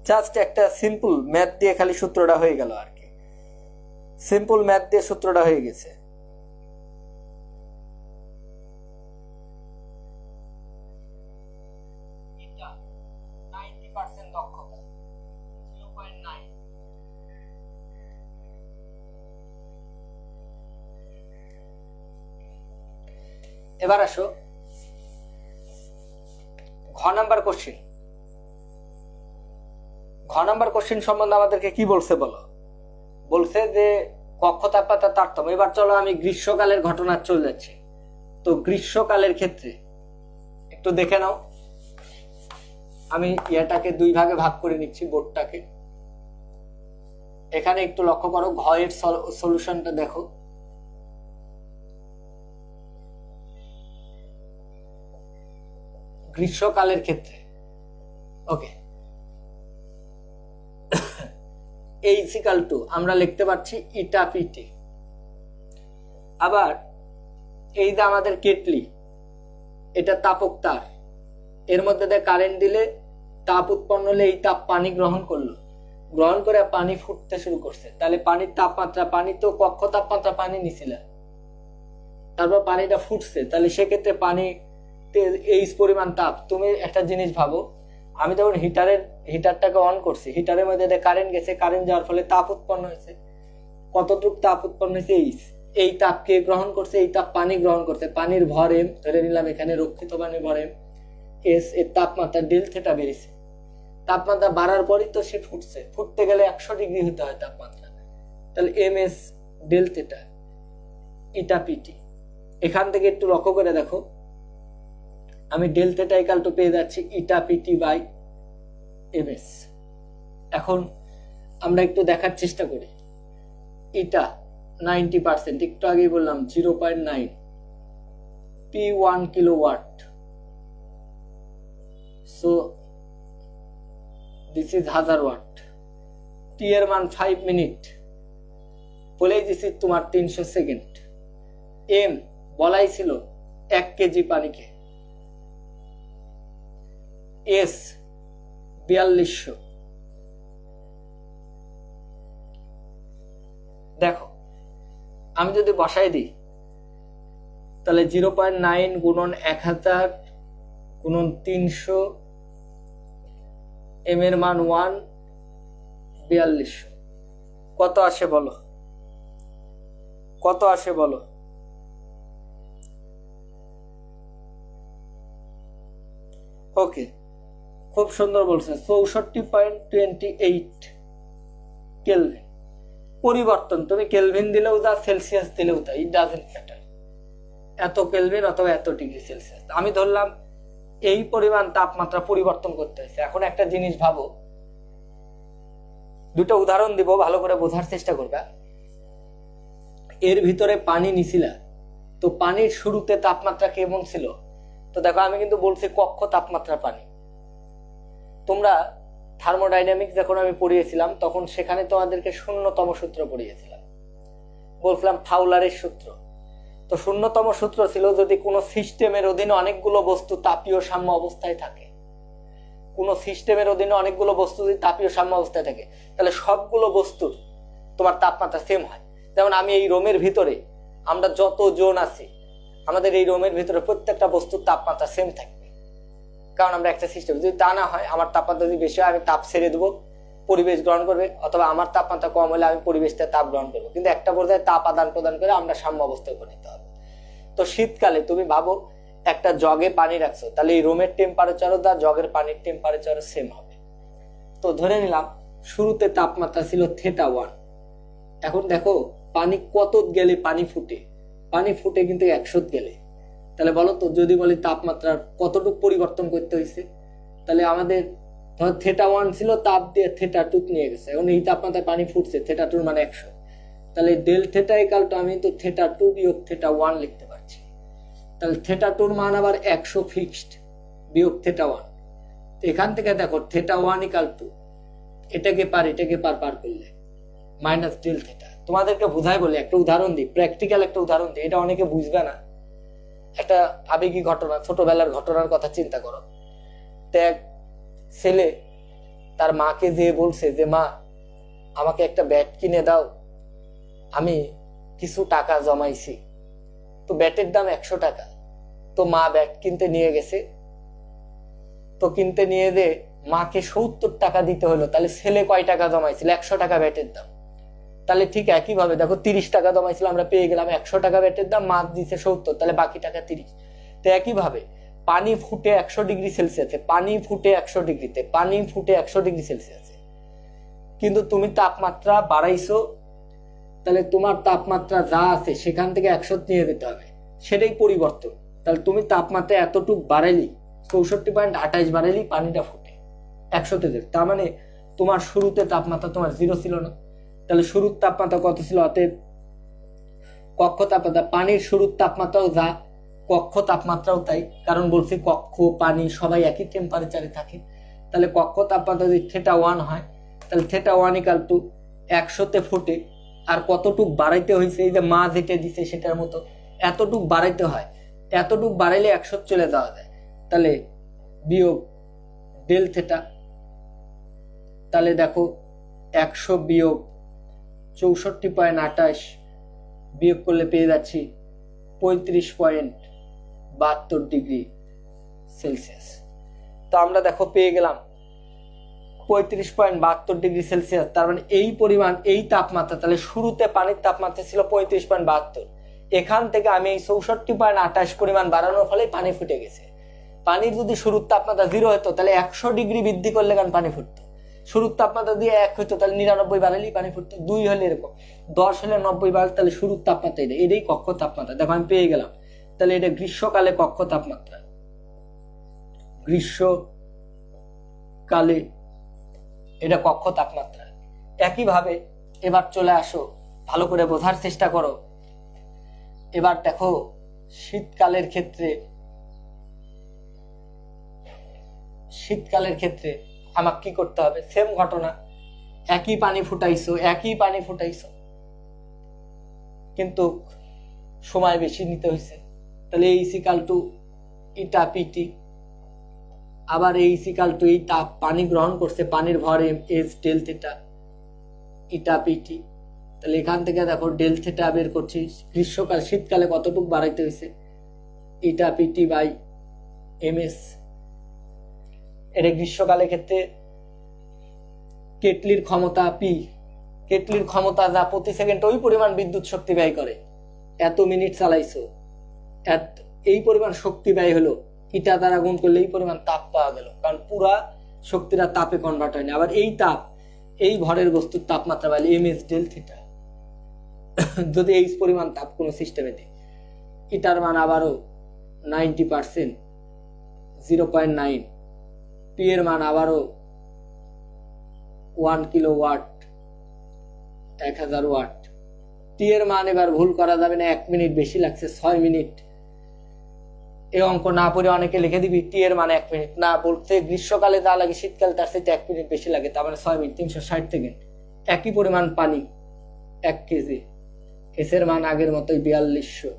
জাস্ট একটা সিম্পল ম্যাথ দিয়ে খালি সূত্রটা হয়ে গেল আর কি, সিম্পল ম্যাথ দিয়ে সূত্রটা হয়ে গেছে। এটা 90% দক্ষতা 0.9। এবার আসো ঘ নাম্বার কোশ্চেন। ঘ নাম্বার কোশ্চেন সম্বন্ধে আমাদেরকে কি বলছে বলো? বলছে যে কক্ষ তাপমাত্রা তারতম্য। এবার চলো আমি গ্রীষ্মকালের ঘটনা চলে যাচ্ছি। তো গ্রীষ্মকালের ক্ষেত্রে একটু দেখে নাও, আমি এটাকে 2 ভাগে ভাগ করে নিচ্ছি বোর্ডটাকে। এখানে একটু লক্ষ্য করো, ঘ এর সলিউশনটা দেখো। গ্রীষ্মকালের ক্ষেত্রে ওকে H= আমরা লিখতে পারছি ইটা পিটি। আবার এই যে আমাদের কেটলি, এটা তাপক তার, এর মধ্যে দিয়ে কারেন্ট দিলে তাপ উৎপন্ন হলে এই তাপ পানি গ্রহণ করলো, গ্রহণ করে পানি ফুটতে শুরু করছে। তাহলে পানির তাপমাত্রা, পানি তো কক্ষ তাপমাত্রা পানি নিছিল, তারপর পানিটা ফুটছে, তাহলে সেক্ষেত্রে পানি এই পরিমাণ তাপ। তুমি একটা জিনিস ভাবো, আমি যখন হিটারটাকে অন করছি, হিটারের মধ্যে কারেন্ট গেছে, কারেন্ট যাওয়ার ফলে তাপ উৎপন্ন হয়েছে। কতটুকু তাপ উৎপন্ন হয়েছে? এই তাপ কে গ্রহণ করছে? এই তাপ পানি গ্রহণ করছে। পানির ভর m ধরে নিলাম, এখানে রক্ষিত পানির ভর m, s এর তাপমাত্রা ডেল থিটা বেড়েছে। তাপমাত্রা বাড়ার পরই তো সে ফুটছে, ফুটতে গেলে 100 ডিগ্রি হতে হয় তাপমাত্রা, তাহলে ms ডেল থিটা ইটা পিটি। এখান থেকে একটু লক্ষ্য করে দেখো, আমি ডেল থিটা ইকুয়াল টু পেয়ে যাচ্ছি ইটা পিটি বাই ms। এখন আমরা একটু দেখার চেষ্টা করি। ইটা 90%, একটু আগেই বললাম 0.9, P 1 kilowatt, so this is 1000 watt. T এর মান 5 মিনিট, বলেই দিছি তোমার 300 সেকেন্ড। এম বলাই ছিল 1 কেজি পানিকে। এস 4200। দেখো আমি যদি বসাই দিই, তাহলে 0.9 গুণন 1000 গুণন 300, এম এর মান 1, 4200। কত আসে বলো? কত আসে বলো? ওকে, খুব সুন্দর বলছে, 64.28 কেলভিন। পরিবর্তন তুমি কেলভিন দিলেও যা, সেলসিয়াস দিলেও তা, ইট ডাজন্ট ম্যাটার। এত কেলভিন অথবা এত ডিগ্রি সেলসিয়াস, আমি ধরলাম এই পরিমাণ তাপমাত্রা পরিবর্তন করতে হয়েছে। এখন একটা জিনিস ভাবো, দুটো উদাহরণ দিব, ভালো করে বোঝার চেষ্টা করবে। এর ভিতরে পানি নিছিলা, তো পানির শুরুতে তাপমাত্রা কেমন ছিল? তো দেখো আমি কিন্তু বলছি কক্ষ তাপমাত্রা পানি। তোমরা থার্মোডাইনামিক্স যখন আমি পড়িয়েছিলাম, তখন সেখানে তোমাদেরকে শূন্যতম সূত্র পড়িয়েছিলাম, বলছিলাম ফাউলারের সূত্র। তো শূন্যতম সূত্র ছিল, যদি কোনো সিস্টেমের অধীনে অনেকগুলো বস্তু তাপীয় সাম্য অবস্থায় থাকে, কোনো সিস্টেমের অধীনে অনেকগুলো বস্তু যদি তাপীয় সাম্য অবস্থায় থাকে তাহলে সবগুলো বস্তুর তোমার তাপমাত্রা সেম হয়। যেমন আমি এই রোমের ভিতরে, আমরা যত জন আছি, আমাদের এই রোমের ভিতরে প্রত্যেকটা বস্তুর তাপমাত্রা সেম থাকবে, কারণ আমরা একটা সিস্টেম। যদি তা না হয়, আমার তাপমাত্রা যদি বেশি হয় আমি তাপ ছেড়ে দেবো, পরিবেশ গ্রহণ করবে, অথবা আমার তাপমাত্রা কম হলে আমি পরিবেশ থেকে তাপ গ্রহণ করবো, কিন্তু একটা পর্যায়ে তাপ আদান প্রদান করে আমরা সাম্য অবস্থায় উপনীত হবে। তো শীতকালে তুমি ভাবো একটা জগে পানি রাখছো, তাহলে এই রুমের টেম্পারেচারও তার জগের পানির টেম্পারেচারও সেম হবে। তো ধরে নিলাম শুরুতে তাপমাত্রা ছিল θ1। এখন দেখো পানি কত গেলে পানি ফুটে, পানি ফুটে কিন্তু 100 গেলে। তাহলে বলো তো, যদি বলি তাপমাত্রার কতটুকু পরিবর্তন করতে হয়েছে, তাহলে আমাদের ধর θ1 ছিল, তাপ দিয়ে θ2 নিয়ে গেছে, এখন এই তাপমাত্রায় পানি ফুটছে, θ2 মানে 100, তাহলে ডেল θ ইকাল টু আমি তো θ2 বিয়োগ θ1 লিখতে পারছি। তাহলে θ2 মান আবার 100 ফিক্সড বিয়োগ θ1। এখান থেকে দেখো θ1 ইকাল টু এটাকে পার করলে মাইনাস ডেল θ। তোমাদেরকে বুঝাই বলে একটা উদাহরণ দিই, প্র্যাকটিক্যাল একটা উদাহরণ দিই, এটা অনেকে বুঝবে না। একটা আবেগী ঘটনা, ছোটবেলার ঘটনার কথা চিন্তা করো। এক ছেলে তার মাকে যেয়ে বলছে যে মা, আমাকে একটা ব্যাট কিনে দাও, আমি কিছু টাকা জমাইছি। তো ব্যাটের দাম 100 টাকা। তো মা ব্যাট কিনতে নিয়ে গেছে, তো কিনতে নিয়ে যে মাকে 70 টাকা দিতে হলো। তাহলে ছেলে কয় টাকা জমাইছিল? 100 টাকা ব্যাটের দাম। তাহলে ঠিক একইভাবে দেখো 30 টাকা জমাইছিল, আমরা পেয়ে গেলাম 100 টাকা ব্যাটের দাম, মা দিচ্ছে 70, তাহলে বাকি টাকা 30। তো একইভাবে পানি ফুটে 100 ডিগ্রি সেলসিয়াসে, পানি ফুটে 100 ডিগ্রিতে, পানি ফুটে 100 ডিগ্রি সেলসিয়াসে, কিন্তু তুমি তাপমাত্রা বাড়াইছো, তাহলে তোমার তাপমাত্রা যা আছে সেখান থেকে 100 নিয়ে যেতে হবে, সেটাই পরিবর্তন। তাহলে তুমি তাপমাত্রা এতটুকু বাড়াইলি, 64.28 বাড়াইলি, পানিটা ফুটে 100তে যেতে। তার মানে তোমার শুরুতে তাপমাত্রা তোমার 0 ছিল না। তাহলে শুরুর তাপমাত্রা কত ছিল? অতএব কক্ষ তাপমাত্রা, পানির শুরুর তাপমাত্রাও যা, কক্ষ তাপমাত্রাও তাই, কারণ বলছি কক্ষ পানি সবাই একই টেম্পারেচারে থাকে। তাহলে কক্ষ তাপমাত্রা যদি θ1 হয়, তাহলে θ1 ইকাল টু 100তে ফুটে, আর কতটুক বাড়াইতে হয়েছে, এই যে মা যেটা দিছে সেটার মতো এতটুক বাড়াইতে হয়, এতটুক বাড়াইলে 100 চলে যাওয়া যায়। তাহলে বিয়োগ ডেল θ। তাহলে দেখো 100 বিয়োগ 64.28 বিয়োগ করলে পেয়ে যাচ্ছি 35.72 ডিগ্রি সেলসিয়াস। তো আমরা দেখো পেয়ে গেলাম 35.72 ডিগ্রি সেলসিয়াস। তার মানে এই পরিমাণ, এই তাপমাত্রা, তাহলে শুরুতে পানির তাপমাত্রা ছিল 35.72, এখান থেকে আমি এই 64.28 পরিমাণ বাড়ানোর ফলে পানি ফুটে গেছে। পানির যদি শুরুর তাপমাত্রা 0 হতো তাহলে 100 ডিগ্রি বৃদ্ধি করলে কারণ পানি ফুটতো। শুরুর তাপমাত্রা দিয়ে 1 হইতো, তাহলে 99 বাড়ালেই পানি ফুটতো। 2 হলে এরকম, 10 হলে 90 বাড়লে, তাহলে শুরুর তাপমাত্রা এটাই কক্ষ তাপমাত্রা। দেখো আমি পেয়ে গেলাম। তাহলে এটা গ্রীষ্মকালে কক্ষ তাপমাত্রা, গ্রীষ্মকালে এটা কক্ষ তাপমাত্রা। একইভাবে এবার চলে আসো, ভালো করে বোঝার চেষ্টা করো। এবার দেখো শীতকালের ক্ষেত্রে আমাকে কি করতে হবে? সেম ঘটনা, একই পানি ফুটাইছো, কিন্তু সময় বেশি নিতে হয়েছে। তাহলে H equal to eta PT, আবার এইচ ইকাল টু এই তাপ পানি গ্রহণ করছে, পানির ভর এস ডেল θ ইটা পিটি। তাহলে এখান থেকে দেখো ডেল θ বের করছি, গ্রীষ্মকাল শীতকালে কতটুকু বাড়াইতে হয়েছে, ইটা পিটি বাই এম এস। এটা গ্রীষ্মকালের ক্ষেত্রে কেটলির ক্ষমতা পি, কেটলির ক্ষমতা যা প্রতি সেকেন্ড ওই পরিমাণ বিদ্যুৎ শক্তি ব্যয় করে, এত মিনিট চালাইছো, এই পরিমাণ শক্তি ব্যয় হলো, ইটা দ্বারা গুণ করলে এই পরিমাণ তাপ পাওয়া গেল, কারণ পুরা শক্তিটা তাপে কনভার্ট হয়নি। আবার এই তাপ, এই ভরের বস্তুর তাপমাত্রা পাইলে এম এস ডেল θ। যদি এই পরিমাণ তাপ কোনো সিস্টেমে দেয়, ইটার মান আবারও 90%, 0.9, পি এর মান আবারও 1 কিলোওয়াট, 1000 ওয়াট। টি এর মান এবার ভুল করা যাবে না, 1 মিনিট বেশি লাগছে, 6 মিনিট। এই অঙ্ক না পড়ে অনেকে লিখে দিবি টি এর মান 1 মিনিট, না বলতে গ্রীষ্মকালে যা লাগে শীতকালে তার সাথে 1 মিনিট বেশি লাগে, তার মানে 6 মিনিট, 360 সেকেন্ড। একই পরিমাণ পানি 1 কেজি, এস এর মান আগের মতোই 4200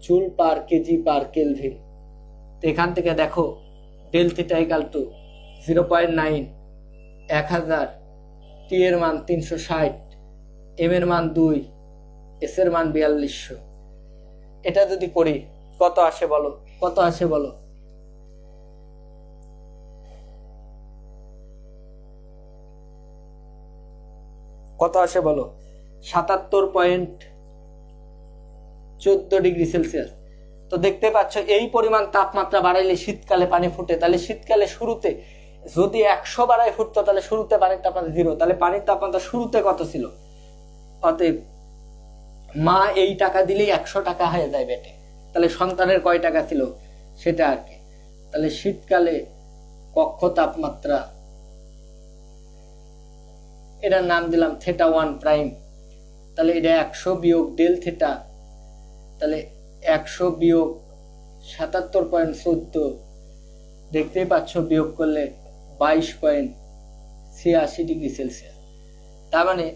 joule per KG per kelvin. তো এখান থেকে দেখো ডেল θ ইকাল টু 0.9, 1000, টি এর মান 360, এম এর মান 2, এস এর মান 4200। এটা যদি করি কত আসে বলো, কত আসে বলো? কত আসে বলো? 77.14 ডিগ্রি সেলসিয়াস। তো দেখতে পাচ্ছ এই পরিমাণ তাপমাত্রা বাড়াইলে শীতকালে পানি ফুটে। তাহলে শীতকালে শুরুতে যদি 100 বাড়ায় ফুটতো তাহলে শুরুতে পানির তাপমাত্রা 0। তাহলে পানির তাপমাত্রা শুরুতে কত ছিল? অতএব মা এই টাকা দিলেই 100 টাকা হয়ে যায় বেটে। তাহলে সন্তানের কয় টাকা ছিল সেটা আর কি। তাহলে শীতকালে কক্ষ তাপমাত্রা, এটার নাম দিলাম θ1 প্রাইম। তাহলে এটা 100 বিয়োগ ডেল থিটা, তাহলে 100 বিয়োগ 77.14, দেখতেই পাচ্ছ বিয়োগ করলে 22.86 ডিগ্রি সেলসিয়াস। তার মানে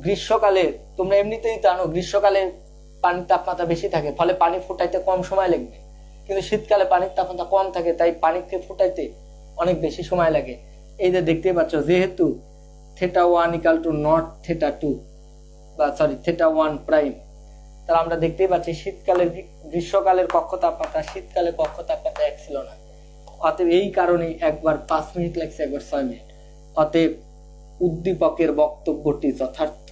গ্রীষ্মকালে, তোমরা এমনিতেই জানো গ্রীষ্মকালে পানির তাপমাত্রা বেশি থাকে, ফলে পানি ফুটাইতে কম সময় লাগবে। কিন্তু শীতকালে পানির তাপমাত্রা কম থাকে, তাই পানিকে ফুটাইতে অনেক বেশি সময় লাগে। এই যে দেখতেই পাচ্ছ, যেহেতু θ1 = নট θ2 বা সরি θ1 প্রাইম, তাহলে আমরা দেখতেই পাচ্ছি শীতকালের গ্রীষ্মকালের কক্ষ তাপমাত্রা শীতকালে কক্ষ তাপমাত্রা 1 ছিল না। অতএব এই কারণেই একবার 5 মিনিট লাগছে, একবার 6 মিনিট। অতএব উদ্দীপকের বক্তব্যটি যথার্থ।